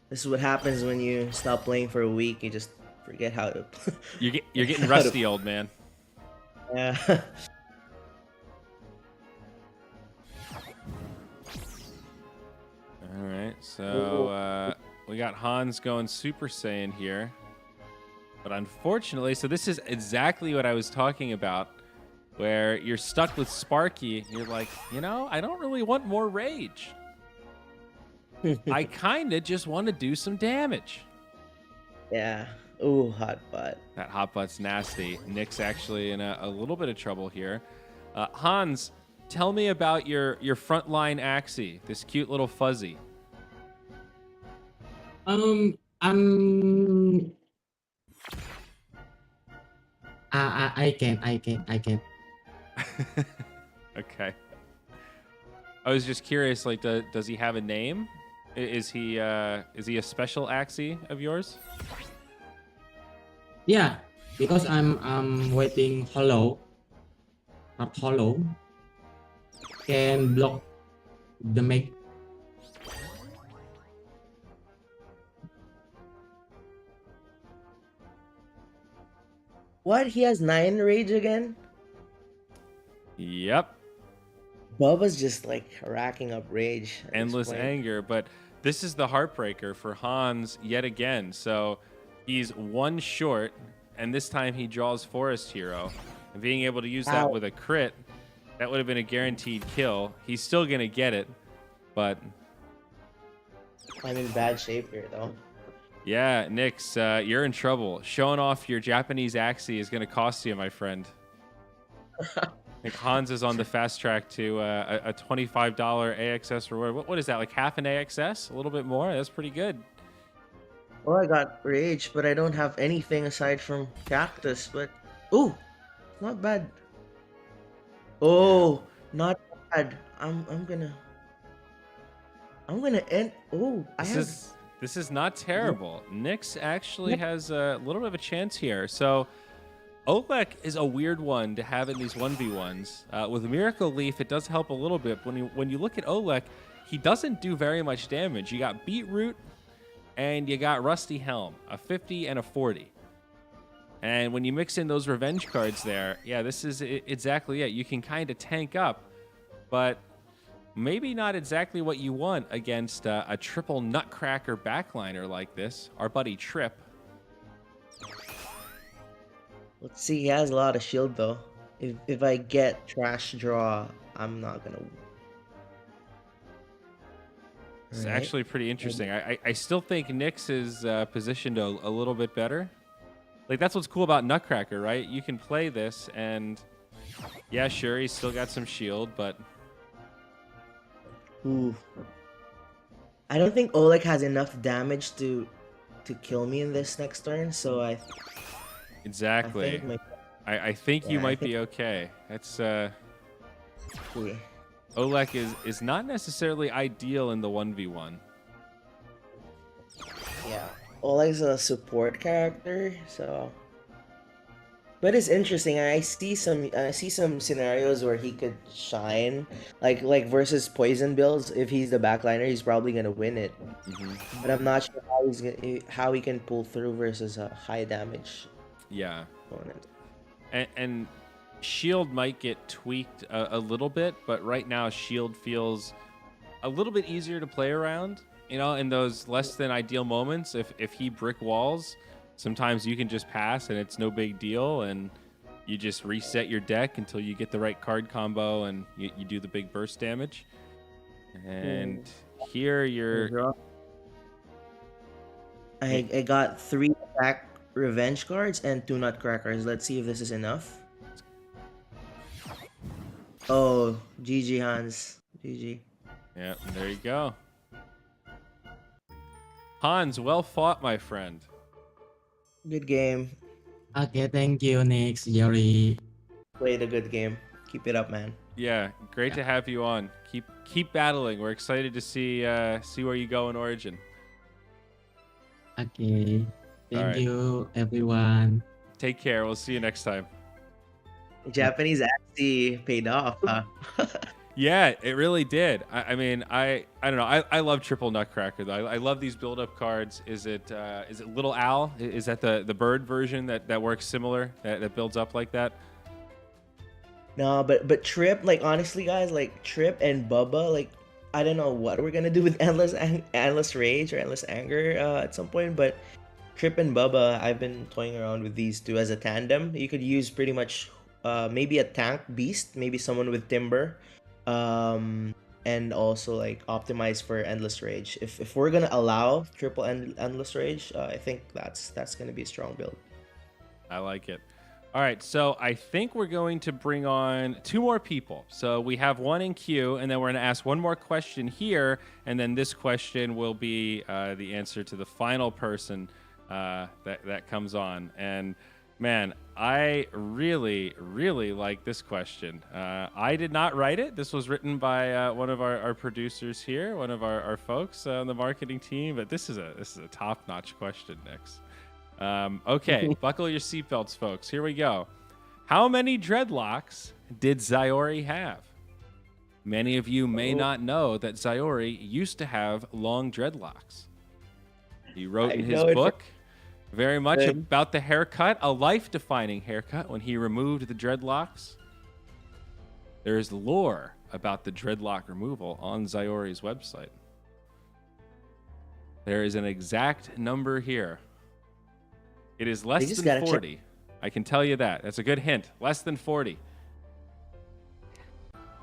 this is what happens when you stop playing for a week. You just forget how to. You're getting rusty, old man. Yeah. All right, so we got Hans going Super Saiyan here. But unfortunately, so this is exactly what I was talking about, where you're stuck with Sparky. You're like, I don't really want more rage. I kind of just want to do some damage. Yeah. Ooh, hot butt. That hot butt's nasty. Nick's actually in a little bit of trouble here. Hans, tell me about your frontline Axie, this cute little fuzzy. I'm I can. Okay. I was just curious, like, does he have a name? Is he a special Axie of yours? Yeah, because I'm waiting hollow, not hollow. can block the make. What? He has 9 rage again? Yep. Bubba's just like racking up rage at this Endless point. anger. But this is the heartbreaker for Hans yet again. So he's one short, and this time he draws Forest Hero. And being able to use that Ow. with a crit, that would have been a guaranteed kill. He's still going to get it, but I'm in bad shape here though. yeah, Nix, you're in trouble. Showing off your Japanese Axie is going to cost you, my friend. I think Hans is on the fast track to a $25 AXS reward. What is that, like half an AXS? A little bit more? That's pretty good. Well, I got rage, but I don't have anything aside from cactus. But ooh, not bad. Oh, not bad. I'm gonna end. Oh, I have. This is not terrible. Nix actually has a little bit of a chance here. So Olek is a weird one to have in these 1v1s. With Miracle Leaf, it does help a little bit. When you look at Olek, he doesn't do very much damage. You got Beetroot and you got Rusty Helm, a 50 and a 40. And when you mix in those revenge cards there, yeah, this is exactly it. You can kind of tank up, but maybe not exactly what you want against a triple Nutcracker backliner like this. Our buddy Trip. Let's see. He has a lot of shield though. If I get trash draw, I'm not gonna. It's Alright. actually pretty interesting. I still think Nix is positioned a little bit better. Like, that's what's cool about Nutcracker, right? You can play this, and yeah, sure, he's still got some shield, but Ooh. I don't think Oleg has enough damage to kill me in this next turn, so I exactly. think my I think you Yeah, I might think- be okay. That's yeah. Olek is not necessarily ideal in the 1v1. Yeah. Oleg's a support character, so. But it's interesting. I see some scenarios where he could shine, like versus poison builds. If he's the backliner, he's probably gonna win it. But I'm not sure how he can pull through versus a high damage Yeah. opponent. And shield might get tweaked a little bit, but right now shield feels a little bit easier to play around. You know, in those less than ideal moments, if he brick walls, sometimes you can just pass and it's no big deal, and you just reset your deck until you get the right card combo and you do the big burst damage. And here you're I got 3 attack revenge cards and 2 nutcrackers. Let's see if this is enough. Oh, GG Hans. GG. yeah, there you go. Hans, well fought, my friend. Good game. Okay, thank you, Nix, Jerry. Played a good game. Keep it up, man. Yeah, great to have you on. Keep battling. We're excited to see where you go in Origin. Okay, thank right. you, everyone. Take care. We'll see you next time. Japanese actually paid off, huh? Yeah, it really did. I mean, I don't know. I love Triple Nutcracker though. I love these build-up cards. Is it Little Owl? Is that the bird version that works similar that builds up like that? No, but Trip, like honestly, guys, like Trip and Bubba, like I don't know what we're gonna do with endless rage or endless anger at some point, but Trip and Bubba, I've been toying around with these two as a tandem. You could use pretty much maybe a tank beast, maybe someone with timber, and also like optimize for endless rage. If we're gonna allow triple endless rage, I think that's gonna be a strong build. I like it. All right, so I think we're going to bring on 2 more people. So we have one in queue, and then we're going to ask one more question here, and then this question will be the answer to the final person that comes on. And man, I really, really like this question. I did not write it. This was written by one of our producers here, one of our folks on the marketing team. But this is a top-notch question, Nix. Okay, buckle your seatbelts, folks. Here we go. How many dreadlocks did Zyori have? Many of you may Oh. not know that Sayori used to have long dreadlocks. He wrote I in his know it book very much Good. about the haircut, a life-defining haircut when he removed the dreadlocks. There is lore about the dreadlock removal on Sayori's website. There is an exact number here. It is less just than gotta check. 40. I can tell you that. That's a good hint. Less than 40.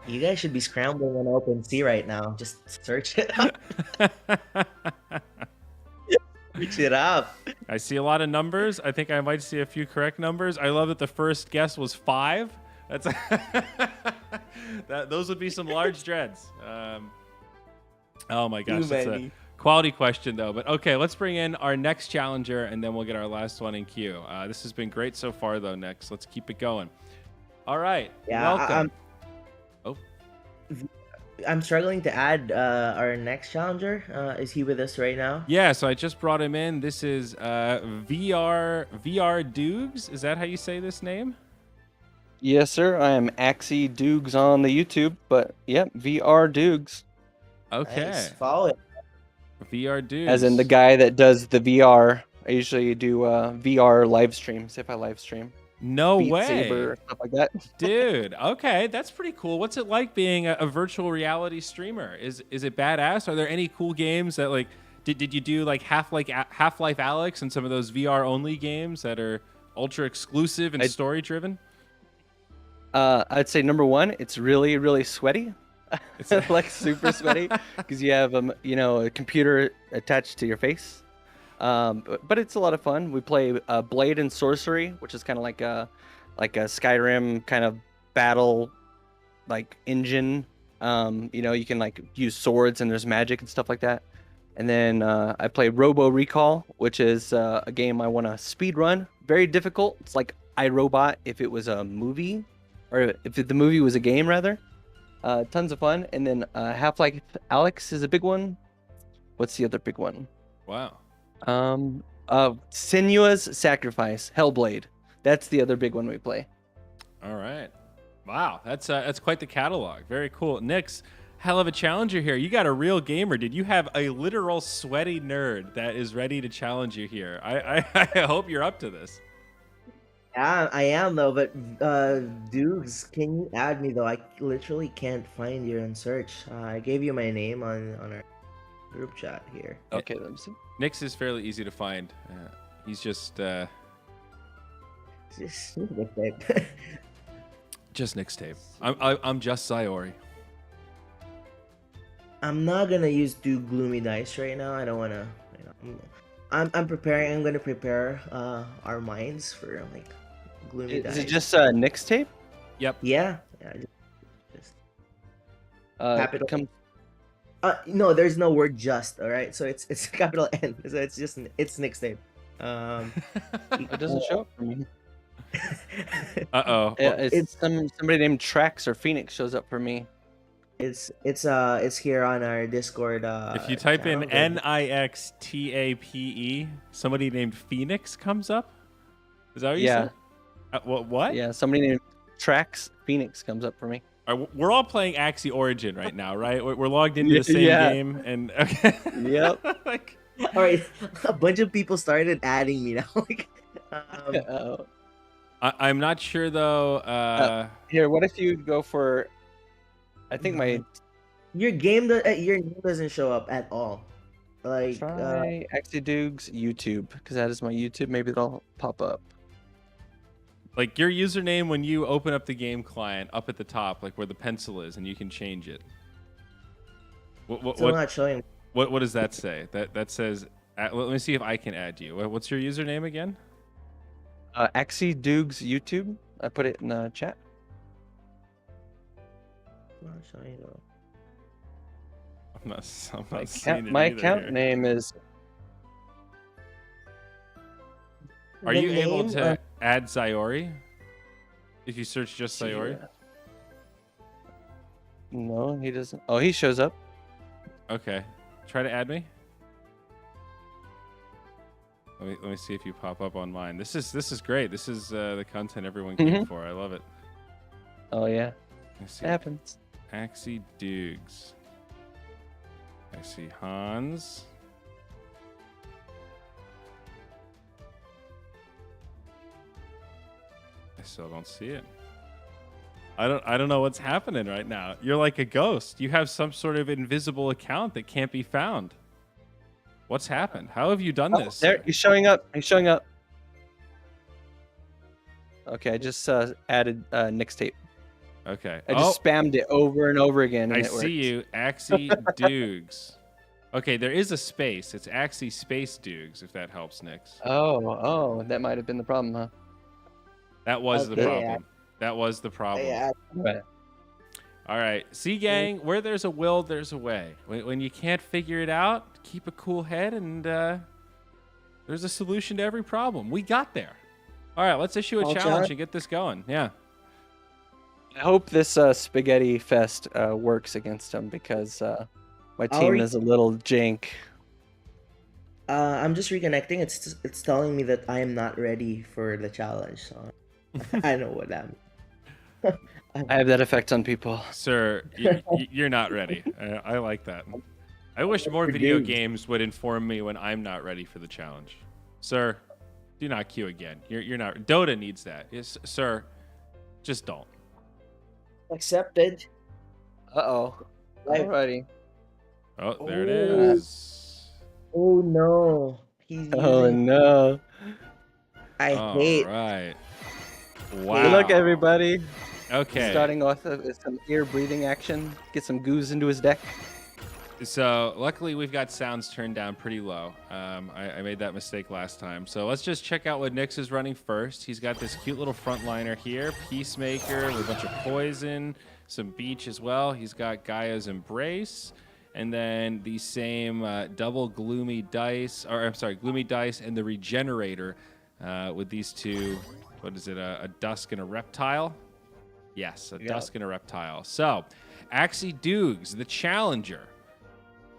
You guys should be scrambling on OpenSea right now. Just search it up. Search it up. I see a lot of numbers. I think I might see a few correct numbers. I love that the first guess was 5. That's those would be some large dreads. Oh my gosh, Too that's a many. quality question though. But okay, let's bring in our next challenger, and then we'll get our last one in queue. This has been great so far though. Next, let's keep it going. All right, Yeah, welcome. I'm struggling to add our next challenger. Is he with us right now? Yeah, so I just brought him in. This is VR Doogs. Is that how you say this name? Yes, sir. I am Axie Doogs on the YouTube, but yep, VR Doogs, Okay, Nice. Follow it. VR Doogs. as in the guy that does the VR. I usually do VR live streams if I live stream. No Beat way. Saber, stuff like that. Dude, okay, that's pretty cool. What's it like being a virtual reality streamer? Is it badass? Are there any cool games that like did you do like Half-Life Alyx and some of those VR only games that are ultra exclusive and story driven? I'd say number one, it's really, really sweaty. It's like super sweaty because you have a computer attached to your face. But it's a lot of fun. We play Blade and Sorcery, which is kind of like a Skyrim kind of battle like engine. You can like use swords and there's magic and stuff like that. And then I play Robo Recall, which is a game I want to speed run. Very difficult. It's like iRobot if it was a movie, or if the movie was a game rather. Tons of fun. And then Half-Life Alyx is a big one. What's the other big one? Wow. Senua's Sacrifice, Hellblade. That's the other big one we play. All right. Wow, that's quite the catalog. Very cool. Nix, hell of a challenger here. You got a real gamer. Did you have a literal sweaty nerd that is ready to challenge you here? I hope you're up to this. Yeah, I am though. But Dukes, can you add me though? I literally can't find you in search. I gave you my name on our group chat here. Okay, let me see. Nix is fairly easy to find. He's just Just Nixtape. just Nixtape. I'm just Sayori. I'm not gonna use two gloomy dice right now. I don't wanna. I'm preparing. I'm gonna prepare our minds for like gloomy dice. Is it just Nixtape? Yep. Yeah. Just capital. Come. No, there's no word just. All right, so it's capital N. So it's Nixtape. It doesn't show up for me. Uh-oh. It's somebody named Trax or Phoenix shows up for me. It's here on our Discord. If you type in channel. Nixtape, somebody named Phoenix comes up? Is that what you Yeah. said? What? Yeah, somebody named Trax Phoenix comes up for me. We're all playing Axie Origin right now, right? We're logged into the same Yeah. game, and okay. Yep. Like, All right, a bunch of people started adding me now. Like, I'm not sure though. Here, what if you go for? I think my your name doesn't show up at all. Like, try Axie Doogs YouTube because that is my YouTube. Maybe it'll pop up. Like your username when you open up the game client up at the top, like where the pencil is, and you can change it. still not showing. What does that say? That says. Let me see if I can add you. What's your username again? Axie Doogs YouTube. I put it in the chat. Not showing though. I'm not seeing it My either account here. name is. Are The you able name, to add Sayori? If you search just Sayori? No, he doesn't. Oh, he shows up. Okay. Try to add me. Let me see if you pop up on mine. This is great. This is the content everyone came for. I love it. Oh yeah, Let me see. it happens. Axie Dukes. I see Hans. I still don't see it. I don't know what's happening right now. You're like a ghost. You have some sort of invisible account that can't be found. What's happened? How have you done this? There, sir? he's showing up. He's showing up. Okay, I just added Nixtape. Okay. I just spammed it over and over again. And I it see worked. you. Axie Dukes. Okay, there is a space. It's Axie Space Dukes, if that helps, Nix. Oh, that might have been the problem, huh? That was the Okay. problem. That was the problem. Yeah. Right. All right. See, gang, where there's a will, there's a way. When you can't figure it out, keep a cool head, and there's a solution to every problem. We got there. All right, let's issue a All challenge right. and get this going. Yeah. I hope this spaghetti fest works against him because my team is a little jank. I'm just reconnecting. It's telling me that I am not ready for the challenge. So I know what that means. I have that effect on people. Sir, you're not ready. I like that. I wish more video games would inform me when I'm not ready for the challenge. Sir, do not queue again. You're not. Dota needs that. Yes, sir, just don't. Accepted. Uh-oh. Right. Alrighty. Oh, there it Oh. is. Oh no. He's Oh using. no. I All hate. right. Good Wow. luck, everybody. Okay. Starting off with some ear breathing action. Get some goose into his deck. So luckily we've got sounds turned down pretty low. I made that mistake last time. So let's just check out what Nyx is running first. He's got this cute little frontliner here, Peacemaker with a bunch of poison, some beach as well. He's got Gaia's Embrace, and then the same double gloomy dice, or I'm sorry, gloomy dice and the Regenerator with these two. What is it? A dusk and a reptile. Yes, a dusk and a reptile. So, Axie Dukes, the challenger.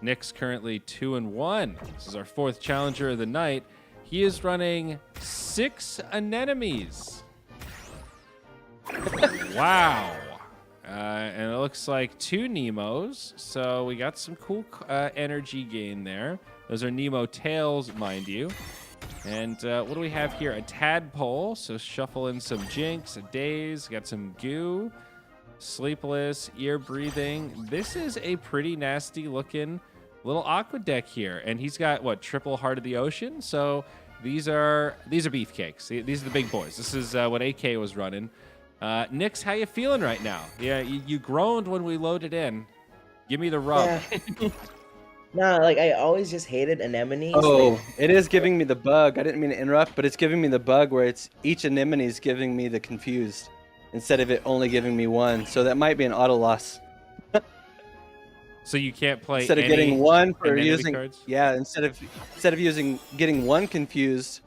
Nick's currently 2-1. This is our fourth challenger of the night. He is running 6 anemones. Wow. And it looks like 2 Nemos. So we got some cool energy gain there. Those are Nemo tails, mind you. And what do we have here? A tadpole. So shuffle in some Jinx, a Daze, got some goo, Sleepless, ear breathing. This is a pretty nasty looking little aqua deck here. And he's got what, triple Heart of the Ocean? So these are beefcakes. These are the big boys. This is what AK was running. Nix, how you feeling right now? Yeah, you groaned when we loaded in. Give me the rub. Yeah. No, like I always just hated anemones. Oh, like, it is giving me the bug. I didn't mean to interrupt, but it's giving me the bug where it's each anemone is giving me the confused instead of it only giving me one. So that might be an auto loss. So you can't play Instead of any getting one for anemone using cards? yeah, instead of getting one confused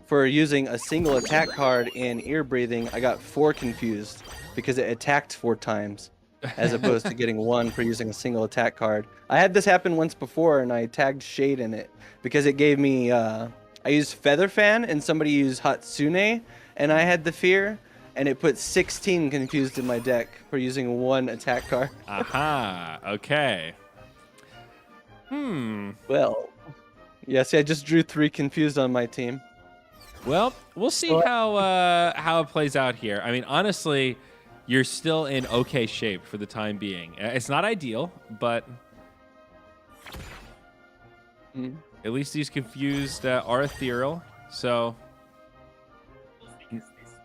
for using a single attack card in ear breathing, I got 4 confused because it attacked 4 times. As opposed to getting 1 for using a single attack card. I had this happen once before, and I tagged Shade in it because it gave me. I used Feather Fan, and somebody used Hatsune, and I had the fear, and it put 16 confused in my deck for using 1 attack card. Aha. Okay. Well, yeah. See, I just drew 3 confused on my team. Well, we'll see how it plays out here. I mean, honestly, you're still in okay shape for the time being. It's not ideal, but at least these confused are ethereal. So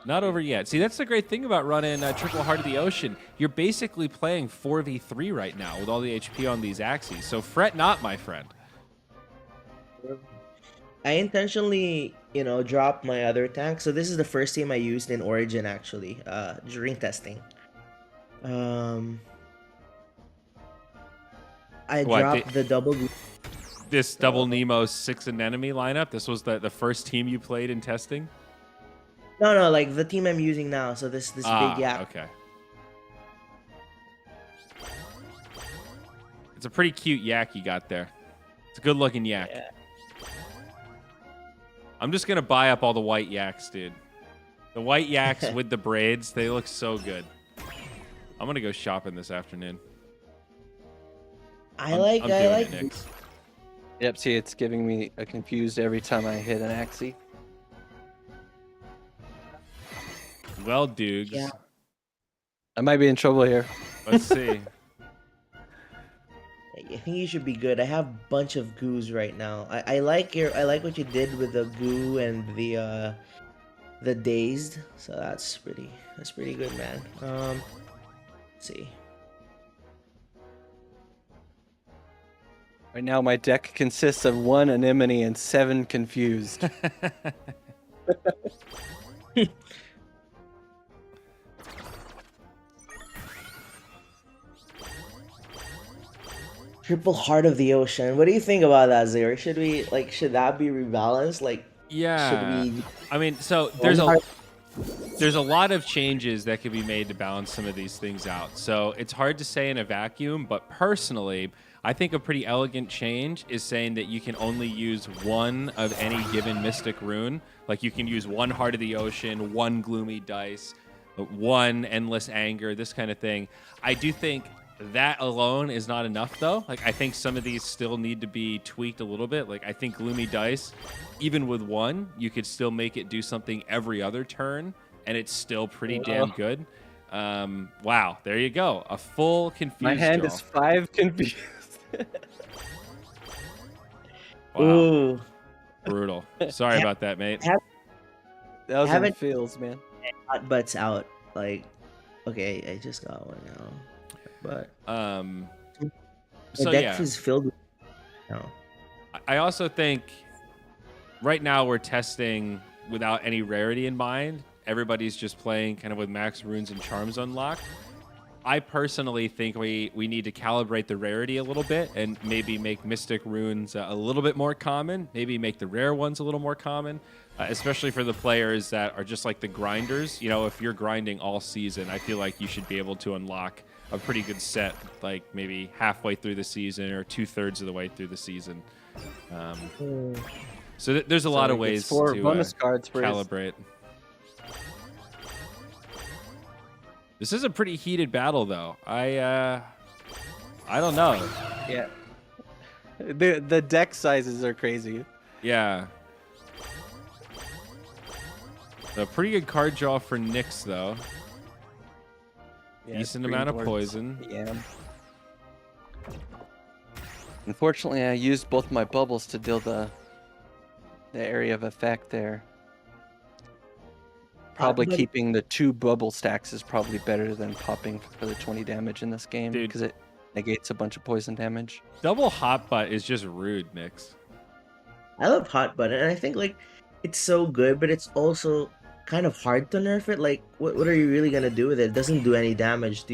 not over yet. See, that's the great thing about running Triple Heart of the Ocean. You're basically playing 4v3 right now with all the HP on these Axies. So fret not, my friend. I intentionally, dropped my other tank. So this is the first team I used in Origin actually, during testing. I dropped the double. This double Nemo 6 anemone lineup. This was the first team you played in testing. No, like the team I'm using now. So this big yak. Okay. It's a pretty cute yak you got there. It's a good looking yak. Yeah. I'm just gonna buy up all the white yaks, dude. The white yaks with the braids, they look so good. I'm gonna go shopping this afternoon. I'm doing it, Nix. Yep, see, it's giving me a confused every time I hit an Axie. Well, Dukes. Yeah. I might be in trouble here. Let's see. I think you should be good. I have a bunch of goos right now. I like what you did with the goo and the dazed. So that's pretty good, man. Let's see. Right now, my deck consists of 1 anemone and 7 confused. Triple Heart of the Ocean. What do you think about that, Zero? Should that be rebalanced? Like, Yeah. should we? I mean, so there's a lot of changes that could be made to balance some of these things out. So it's hard to say in a vacuum, but personally, I think a pretty elegant change is saying that you can only use one of any given mystic rune. Like you can use one Heart of the Ocean, one Gloomy Dice, one Endless Anger, this kind of thing. I do think that alone is not enough, though. Like, I think some of these still need to be tweaked a little bit. Like, I think Gloomy Dice, even with one, you could still make it do something every other turn, and it's still pretty damn good. Wow, there you go. A full confused My hand draw. is 5 confused. Wow, Ooh, brutal. Sorry about that, mate. That was in haven't- feels, man. hot butts out. Like, okay, I just got one now, but the So deck yeah, is filled with. No. I also think right now we're testing without any rarity in mind. Everybody's just playing kind of with max runes and charms unlocked. I personally think we need to calibrate the rarity a little bit and maybe make mystic runes a little bit more common. Maybe make the rare ones a little more common, especially for the players that are just like the grinders. You know, if you're grinding all season, I feel like you should be able to unlock a pretty good set, like maybe halfway through the season or 2/3 of the way through the season. So there's a lot of ways for to bonus cards for his- calibrate. This is a pretty heated battle, though. I don't know. Yeah. The deck sizes are crazy. Yeah. A pretty good card draw for Nyx, though. Yeah, Decent green amount of boards. poison. Yeah. Unfortunately, I used both my bubbles to deal the area of effect there. Probably but- keeping the 2 bubble stacks is probably better than popping for the 20 damage in this game Dude. because it negates a bunch of poison damage. Double hot butt is just rude, Nyx. I love hot button, and I think like it's so good, but it's also kind of hard to nerf it. Like, what are you really gonna do with it? It doesn't do any damage.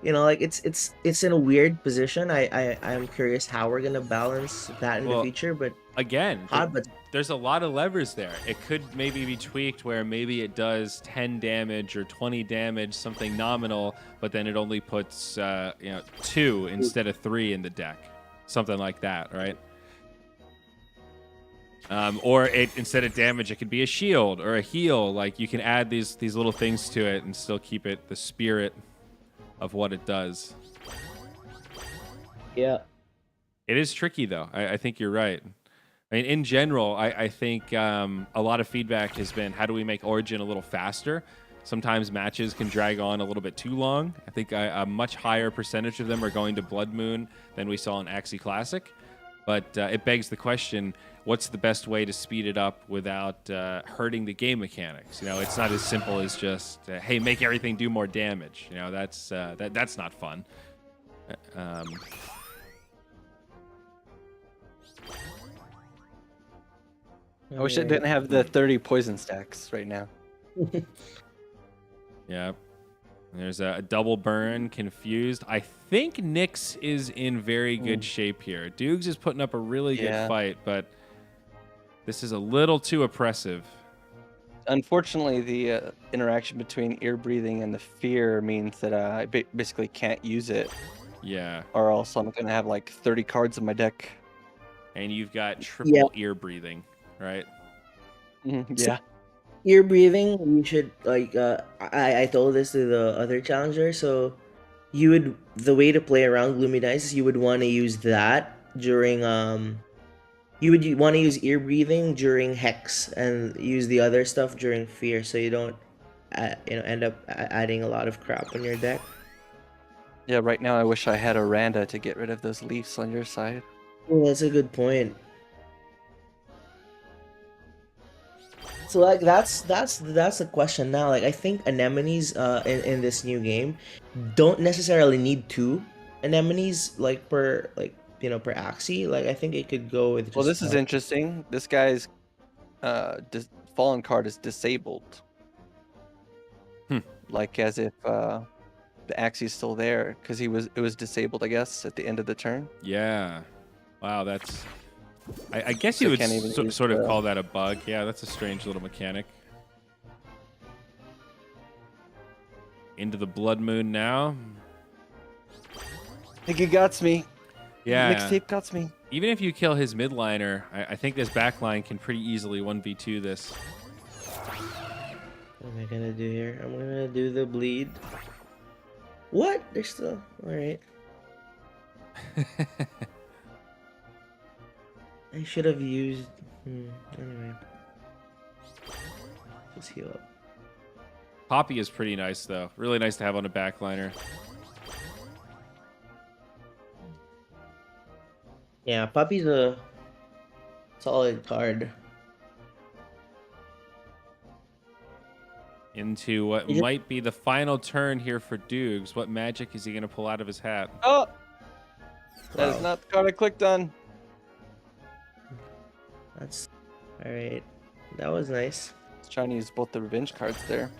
Like it's in a weird position. I'm curious how we're gonna balance that in the Well, future, but Again, hot button. there's a lot of levers there. It could maybe be tweaked where maybe it does 10 damage or 20 damage, something nominal, but then it only puts 2 instead of 3 in the deck, something like that, right? Or it instead of damage, it could be a shield or a heal. Like you can add these little things to it and still keep it the spirit of what it does. Yeah. It is tricky though. I think you're right. I mean, in general, I think a lot of feedback has been, how do we make Origin a little faster? Sometimes matches can drag on a little bit too long. I think a much higher percentage of them are going to Blood Moon than we saw in Axie Classic. But it begs the question, what's the best way to speed it up without hurting the game mechanics? You know, it's not as simple as just, hey, make everything do more damage. You know, that's not fun. I wish it didn't have the 30 poison stacks right now. Yeah. There's a double burn, confused. I think Nyx is in very good shape here. Dukes is putting up a really good fight, but this is a little too oppressive. Unfortunately, the interaction between ear breathing and the fear means that I basically can't use it, Yeah. or else I'm going to have like 30 cards in my deck. And you've got triple ear breathing, right? Yeah. Ear breathing, you should like I told this to the other challenger, so the way to play around Gloomy Dice is you would want to use that during you would want to use ear breathing during Hex and use the other stuff during Fear, so you don't end up adding a lot of crap on your deck. Yeah, right now I wish I had a Randa to get rid of those leaves on your side. Oh, that's a good point. So like that's the question now. Like I think anemones in this new game don't necessarily need two anemones like per per Axie. Like I think it could go with Well, just this is interesting. This guy's fallen card is disabled. Like as if the Axie's still there because it was disabled, I guess, at the end of the turn. Yeah. Wow, that's. I guess So you would can't even use sort of the- call that a bug. Yeah, that's a strange little mechanic. Into the Blood Moon now. I think he got me. Yeah. Nixtape got me. Even if you kill his midliner, I think this backline can pretty easily 1v2 this. What am I gonna do here? I'm gonna do the bleed. What? They're still alright. I should have used. Anyway, just heal up. Poppy is pretty nice, though. Really nice to have on a backliner. Yeah, Puppy's a solid card. Into what Is it- might be the final turn here for Dukes. What magic is he going to pull out of his hat? Oh, that Wow. is not the card I clicked on. That's alright. That was nice. I was trying to use both the revenge cards there,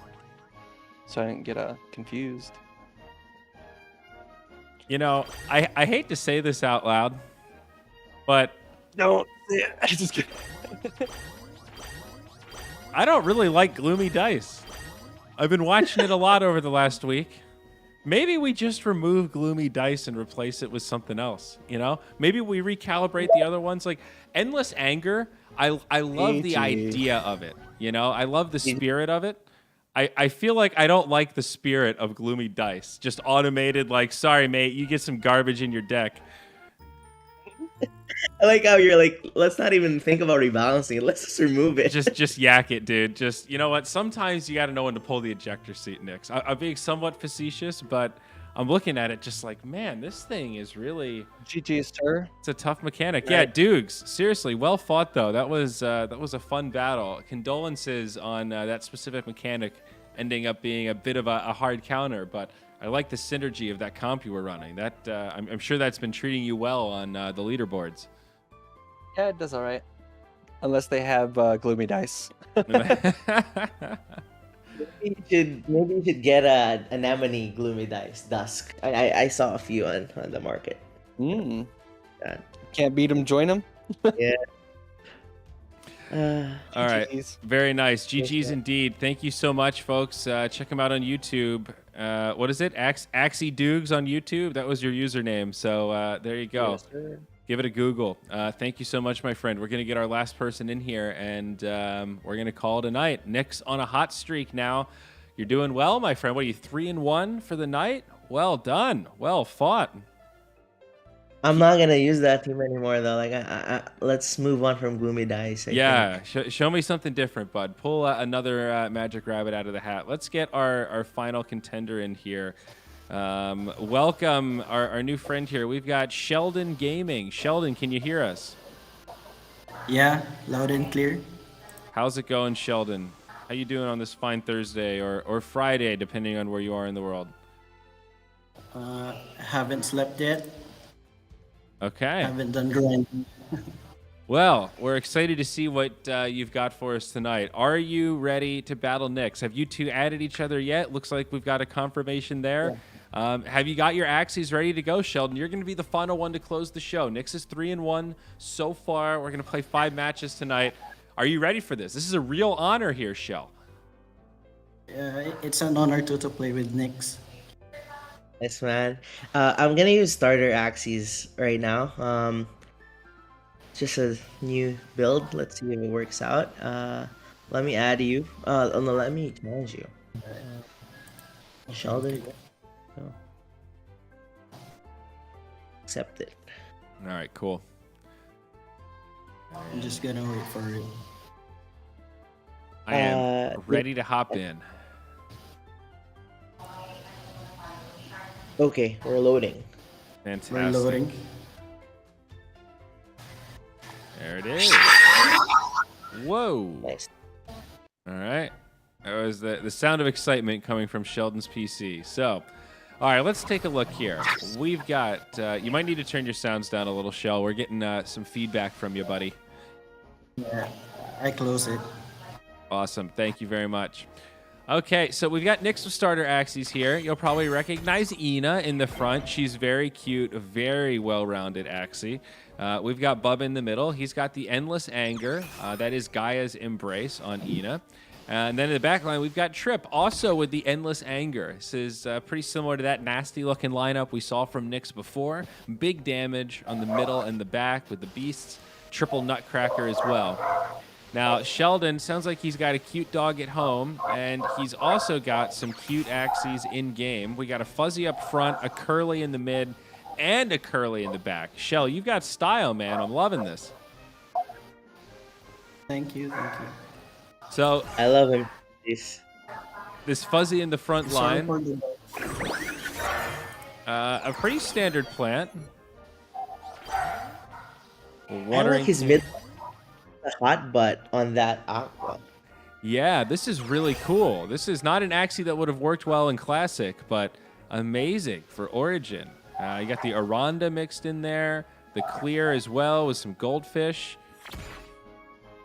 so I didn't get confused. You know, I hate to say this out loud, but Don't. I just kidding. I don't really like Gloomy Dice. I've been watching it a lot over the last week. Maybe we just remove Gloomy Dice and replace it with something else, you know? Maybe we recalibrate the other ones. Like, Endless Anger, I love the AG. idea of it, you know? I love the spirit of it. I feel like I don't like the spirit of Gloomy Dice. Just automated, like, sorry, mate, you get some garbage in your deck. I like how you're like, let's not even think about rebalancing it. Let's just remove it. Just yak it, dude. Just, you know what? Sometimes you got to know when to pull the ejector seat, Nix. I'm being somewhat facetious, but I'm looking at it just like, man, this thing is really... GG, sir. It's a tough mechanic. Right. Yeah, Dukes, seriously, well fought, though. That was a fun battle. Condolences on that specific mechanic ending up being a bit of a hard counter, but I like the synergy of that comp you were running. That I'm sure that's been treating you well on the leaderboards. Yeah, it does all right. Unless they have Gloomy Dice. Maybe you should get a anemone Gloomy Dice Dusk. I saw a few on the market. Mm. Yeah. Can't beat them, join them. Yeah. All right. GGs. Very nice. GG's Yes, sir. indeed. Thank you so much, folks. Check him out on YouTube. What is it? Axie Dukes on YouTube. That was your username. So there you go. Yes, sir. Give it a Google. Thank you so much, my friend. We're going to get our last person in here, and we're going to call it a night. Nick's on a hot streak now. You're doing well, my friend. What are you, 3-1 for the night? Well done. Well fought. I'm not gonna use that team anymore though. Like, let's move on from Gloomy Dice. I Yeah, show me something different, bud. Pull another magic rabbit out of the hat. Let's get our final contender in here. Welcome our new friend here. We've got Sheldon Gaming. Sheldon, can you hear us? Yeah, loud and clear. How's it going, Sheldon? How you doing on this fine Thursday or Friday, depending on where you are in the world? Haven't slept yet. Okay. Haven't done grinding. Well, we're excited to see what you've got for us tonight. Are you ready to battle Nyx? Have you two added each other yet? Looks like we've got a confirmation there. Yeah. Have you got your Axies ready to go, Sheldon? You're going to be the final one to close the show. Nyx is 3-1 so far. We're going to play 5 matches tonight. Are you ready for this? This is a real honor here, Shell. It's an honor to play with Nyx. Yes, man. I'm gonna use starter Axies right now. Just a new build. Let's see if it works out. Let me add you. No, let me challenge you. Sheldon. Oh. accept it. All right, cool. I'm just gonna wait for it. I am Uh, ready to hop in. Okay, we're loading. We're Fantastic. loading. There it is. Whoa. Nice. All right. That was the sound of excitement coming from Sheldon's PC. So, all right, let's take a look here. We've got, you might need to turn your sounds down a little, Shell. We're getting some feedback from you, buddy. Yeah, I close it. Awesome. Thank you very much. Okay, so we've got Nyx with starter Axies here. You'll probably recognize Ina in the front. She's very cute, very well-rounded Axie. We've got Bubba in the middle. He's got the Endless Anger. That is Gaia's Embrace on Ina. And then in the back line, we've got Trip, also with the Endless Anger. This is pretty similar to that nasty-looking lineup we saw from Nyx before. Big damage on the middle and the back with the Beasts. Triple Nutcracker as well. Now, Sheldon sounds like he's got a cute dog at home, and he's also got some cute Axies in-game. We got a Fuzzy up front, a Curly in the mid, and a Curly in the back. Shell, you've got style, man. I'm loving this. Thank you. So, I love him. This. this Fuzzy in the front Sorry line, for the a pretty standard plant. I Watering like his mid hot butt on that aqua. Yeah, this is really cool. This is not an Axie that would have worked well in Classic, but amazing for Origin. You got the Aranda mixed in there, the Clear as well with some Goldfish,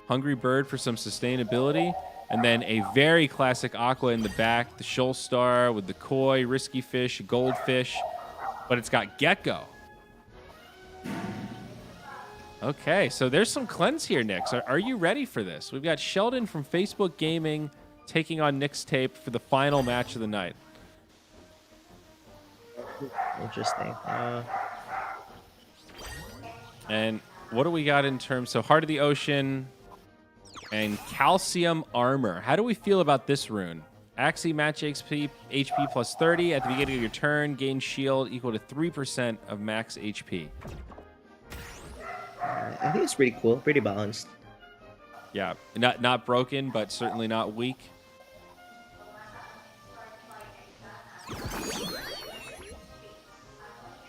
Hungry Bird for some sustainability, and then a very classic Aqua in the back, the Shoal Star with the Koi, Risky Fish, Goldfish, but it's got Gecko. Okay, so there's some cleanse here, Nyx. Are you ready for this? We've got Sheldon from Facebook Gaming taking on Nixtape for the final match of the night. Interesting. And what do we got in terms? So Heart of the Ocean and Calcium Armor. How do we feel about this rune? Axie match HP plus 30 at the beginning of your turn. Gain shield equal to 3% of max HP. I think it's pretty cool, pretty balanced. Yeah, not broken, but certainly not weak.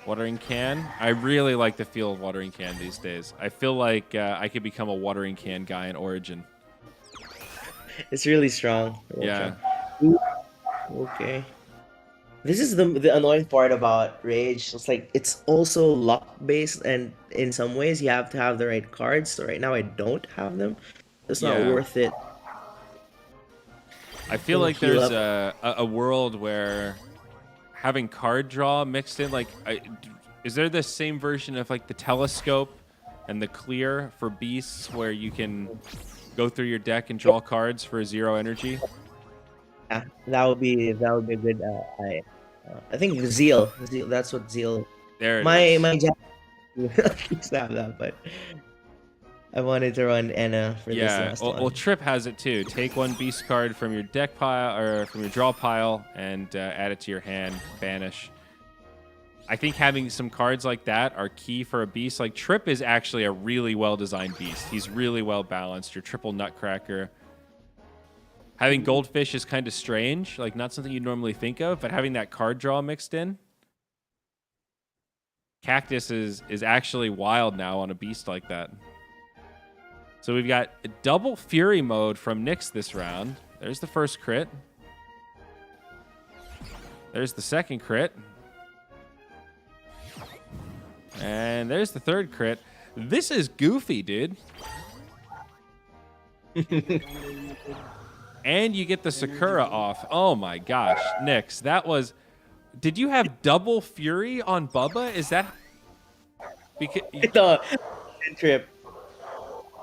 Watering can. I really like the feel of watering can these days. I feel like I could become a watering can guy in Origin. It's really strong. Yeah. Okay. This is the annoying part about Rage. It's like it's also luck based, and in some ways you have to have the right cards. So right now I don't have them. It's not Yeah. worth it. I feel like Heal there's a world where having card draw mixed in, like, is there the same version of like the telescope and the clear for beasts where you can go through your deck and draw cards for 0 energy? Yeah, that would be a good. I think Zeal. That's what Zeal. There it My is. Jack used to have that, but I wanted to run Anna for this Yeah, last well, one. Trip has it too. Take 1 beast card from your deck pile or from your draw pile and add it to your hand. Banish. I think having some cards like that are key for a beast. Like Trip is actually a really well-designed beast. He's really well balanced. Your triple Nutcracker. Having Goldfish is kind of strange, like not something you'd normally think of, but having that card draw mixed in. Cactus is actually wild now on a beast like that. So we've got a double Fury mode from Nyx this round. There's the first crit. There's the second crit. And there's the third crit. This is goofy, dude. And you get the Sakura off. Oh my gosh, Nyx, that was... Did you have double Fury on Bubba? Is that... Because... The Trip.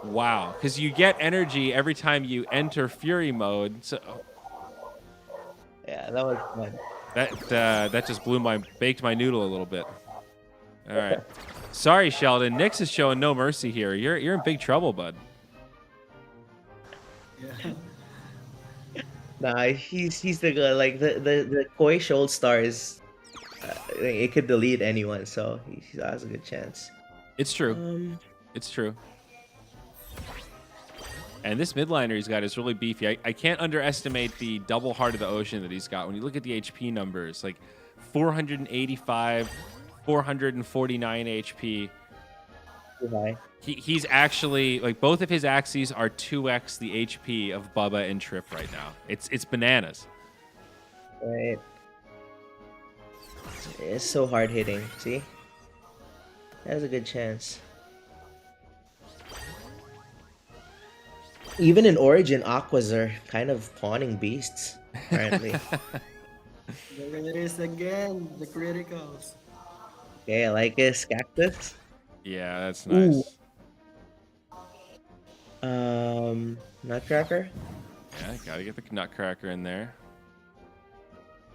Wow, because you get energy every time you enter Fury mode. So Yeah, that was fun. that just baked my noodle a little bit. All right, sorry, Sheldon. Nyx is showing no mercy here. You're in big trouble, bud. yeah. Nah, he's the guy. Like the Koi Shoal Star is it could delete anyone, so he has a good chance. It's true. Um, It's true. And this midliner he's got is really beefy. I can't underestimate the double Heart of the Ocean that he's got. When you look at the HP numbers, like 485, 449 HP. too high. He's actually, like, both of his Axies are 2x the HP of Bubba and Trip right now. It's bananas. Right. It's so hard hitting. See, has a good chance. Even in Origin, Aquas are kind of pawning beasts, apparently. There it is again, the criticals. Okay, I like this. Cactus. Yeah, that's nice. Nutcracker. Yeah, gotta get the Nutcracker in there.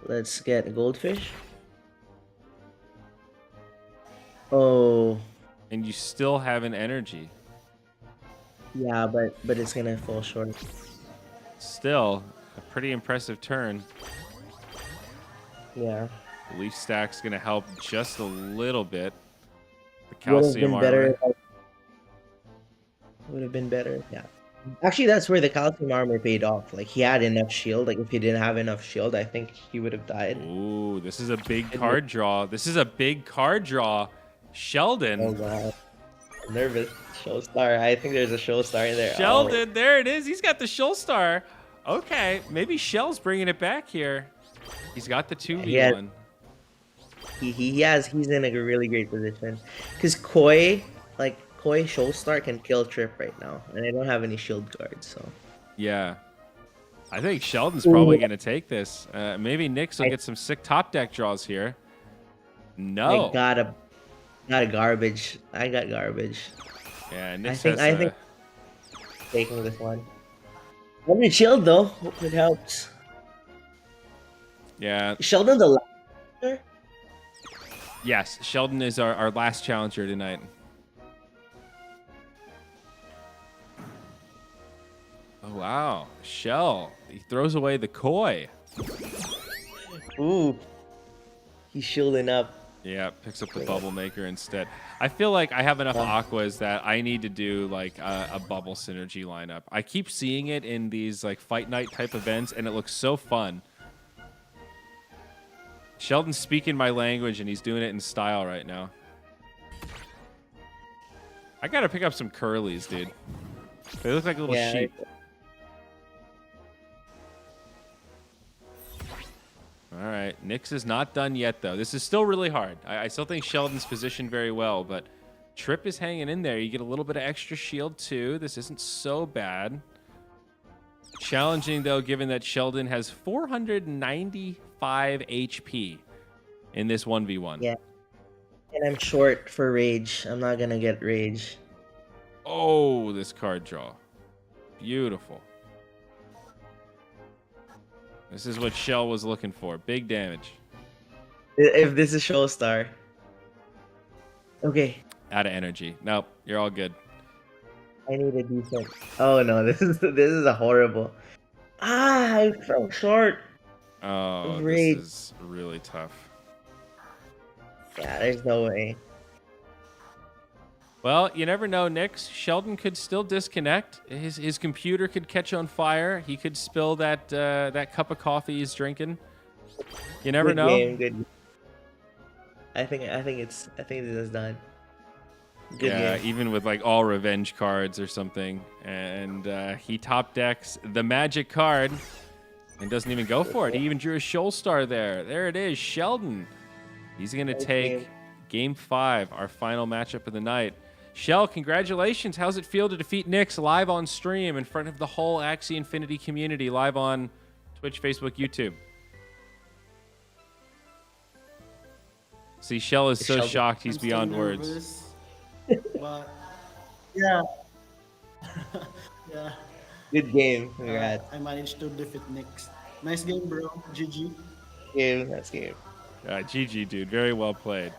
Let's get Goldfish. Oh, And you still have an energy. yeah, but it's gonna fall short. Still, a pretty impressive turn. Yeah. The Leaf Stack's gonna help just a little bit. The Would have calcium been armor. better. Would have been better. Yeah. Actually, that's where the calcium armor paid off. Like he had enough shield. Like if he didn't have enough shield, I think he would have died. Ooh, this is a big card draw. This is a big card draw. Sheldon. Oh god. I'm nervous. Showstar. I think there's a Showstar in there. Sheldon, there it is. He's got the Shoal Star. Okay, maybe Shell's bringing it back here. He's got the 2v1. He's in a really great position. Because Koi Showstar can kill Trip right now. And I don't have any shield guards, so. Yeah. I think Sheldon's probably going to take this. Maybe Nyx will get some sick top deck draws here. No. I got a garbage. I got garbage. Yeah, Nyx I think taking this one. 100 shield though. Hope it helps. Yeah. Sheldon the last. Yes, Sheldon is our last challenger tonight. Oh, wow. Shell. He throws away the Koi. Ooh. He's shielding up. Yeah, picks up the Bubble Maker instead. I feel like I have enough Aquas that I need to do like a Bubble Synergy lineup. I keep seeing it in these like Fight Night type events, and it looks so fun. Sheldon's speaking my language, and he's doing it in style right now. I gotta pick up some Curlies, dude. They look like little sheep. All right, Nyx is not done yet, though. This is still really hard. I still think Sheldon's positioned very well, but Trip is hanging in there. You get a little bit of extra shield, too. This isn't so bad. Challenging, though, given that Sheldon has 495 HP in this 1v1. Yeah. And I'm short for Rage. I'm not gonna get Rage. Oh, this card draw. Beautiful. This is what Shell was looking for. Big damage. If this is Showstar. Okay. Out of energy. Nope, you're all good. I need a decent. Oh no, this is a horrible. I fell short. Oh, Rage. this is really tough. Yeah, there's no way. Well, you never know, Nyx. Sheldon could still disconnect. His computer could catch on fire. He could spill that that cup of coffee he's drinking. You never Good know. Game, good. I think this is done. Good Yeah, game. even with like all revenge cards or something, and he top decks the magic card and doesn't even go for it. He even drew a Shoal Star there. There it is, Sheldon. He's gonna Nice take game 5, our final matchup of the night. Shell, congratulations. How's it feel to defeat Nyx live on stream in front of the whole Axie Infinity community, live on Twitch, Facebook, YouTube? See, Shell is so shocked he's I'm still beyond words. nervous, but yeah. Yeah. Good game. Congrats. I managed to defeat Nyx. Nice game, bro. GG. Game. That's game. GG, dude. Very well played.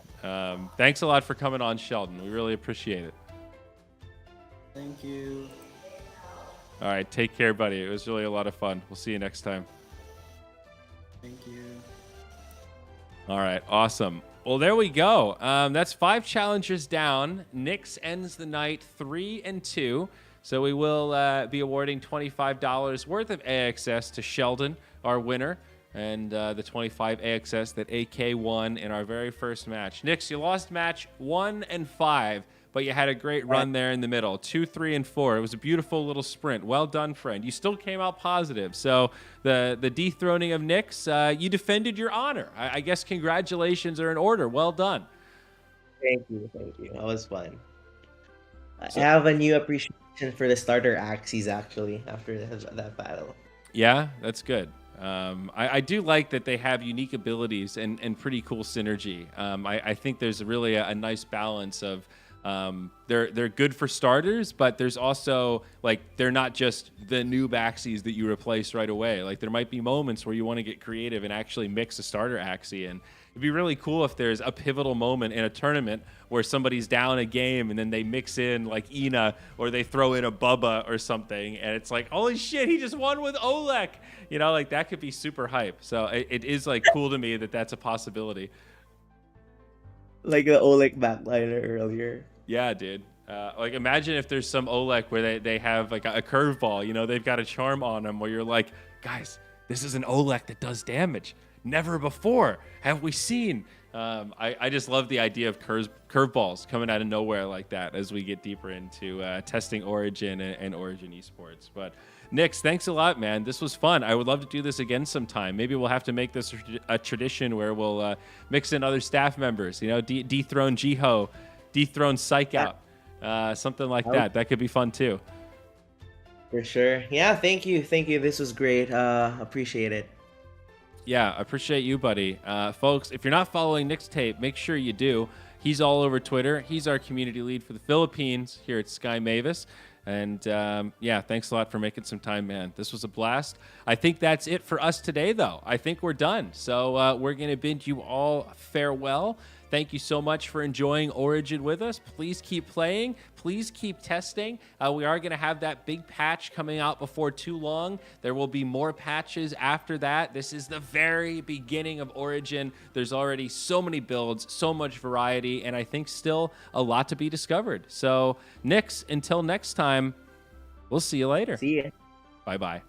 Thanks a lot for coming on, Sheldon. We really appreciate it. Thank you. All right, take care, buddy. It was really a lot of fun. We'll see you next time. Thank you. All right, awesome. Well, there we go. That's 5 challengers down. Nix ends the night 3-2. So we will be awarding $25 worth of AXS to Sheldon, our winner, and the 25 AXS that AK won in our very first match. Nix, you lost match 1 and 5, but you had a great run there in the middle, 2, 3, and 4. It was a beautiful little sprint. Well done, friend. You still came out positive. So the dethroning of Nix, you defended your honor. I guess congratulations are in order. Well done. Thank you. That was fun. I have a new appreciation for the starter Axies actually after that battle. Yeah, that's good. I do like that they have unique abilities and pretty cool synergy. I think there's really a nice balance of they're good for starters, but there's also like they're not just the noob Axies that you replace right away. Like there might be moments where you want to get creative and actually mix a starter Axie, and it'd be really cool if there's a pivotal moment in a tournament where somebody's down a game and then they mix in like Ina or they throw in a Bubba or something, and it's like, holy shit, he just won with Olek. You know, like that could be super hype. So it is like cool to me that that's a possibility. Like the Oleg backliner earlier. Yeah, dude. Like imagine if there's some Olek where they have like a curveball, you know, they've got a charm on them where you're like, guys, this is an Olek that does damage. Never before have we seen. I just love the idea of curveballs coming out of nowhere like that as we get deeper into testing Origin and Origin esports. But Nix, thanks a lot, man. This was fun. I would love to do this again sometime. Maybe we'll have to make this a tradition where we'll mix in other staff members, you know, dethrone Jiho, dethrone Psych Out, something like that. That could be fun too. For sure. Yeah, thank you. This was great. Appreciate it. Yeah, I appreciate you, buddy. Folks, if you're not following Nixtape, make sure you do. He's all over Twitter. He's our community lead for the Philippines here at Sky Mavis. And yeah, thanks a lot for making some time, man. This was a blast. I think that's it for us today, though. I think we're done. So we're going to bid you all farewell. Thank you so much for enjoying Origin with us. Please keep playing. Please keep testing. We are going to have that big patch coming out before too long. There will be more patches after that. This is the very beginning of Origin. There's already so many builds, so much variety, and I think still a lot to be discovered. So, Nix, until next time, we'll see you later. See ya. Bye-bye.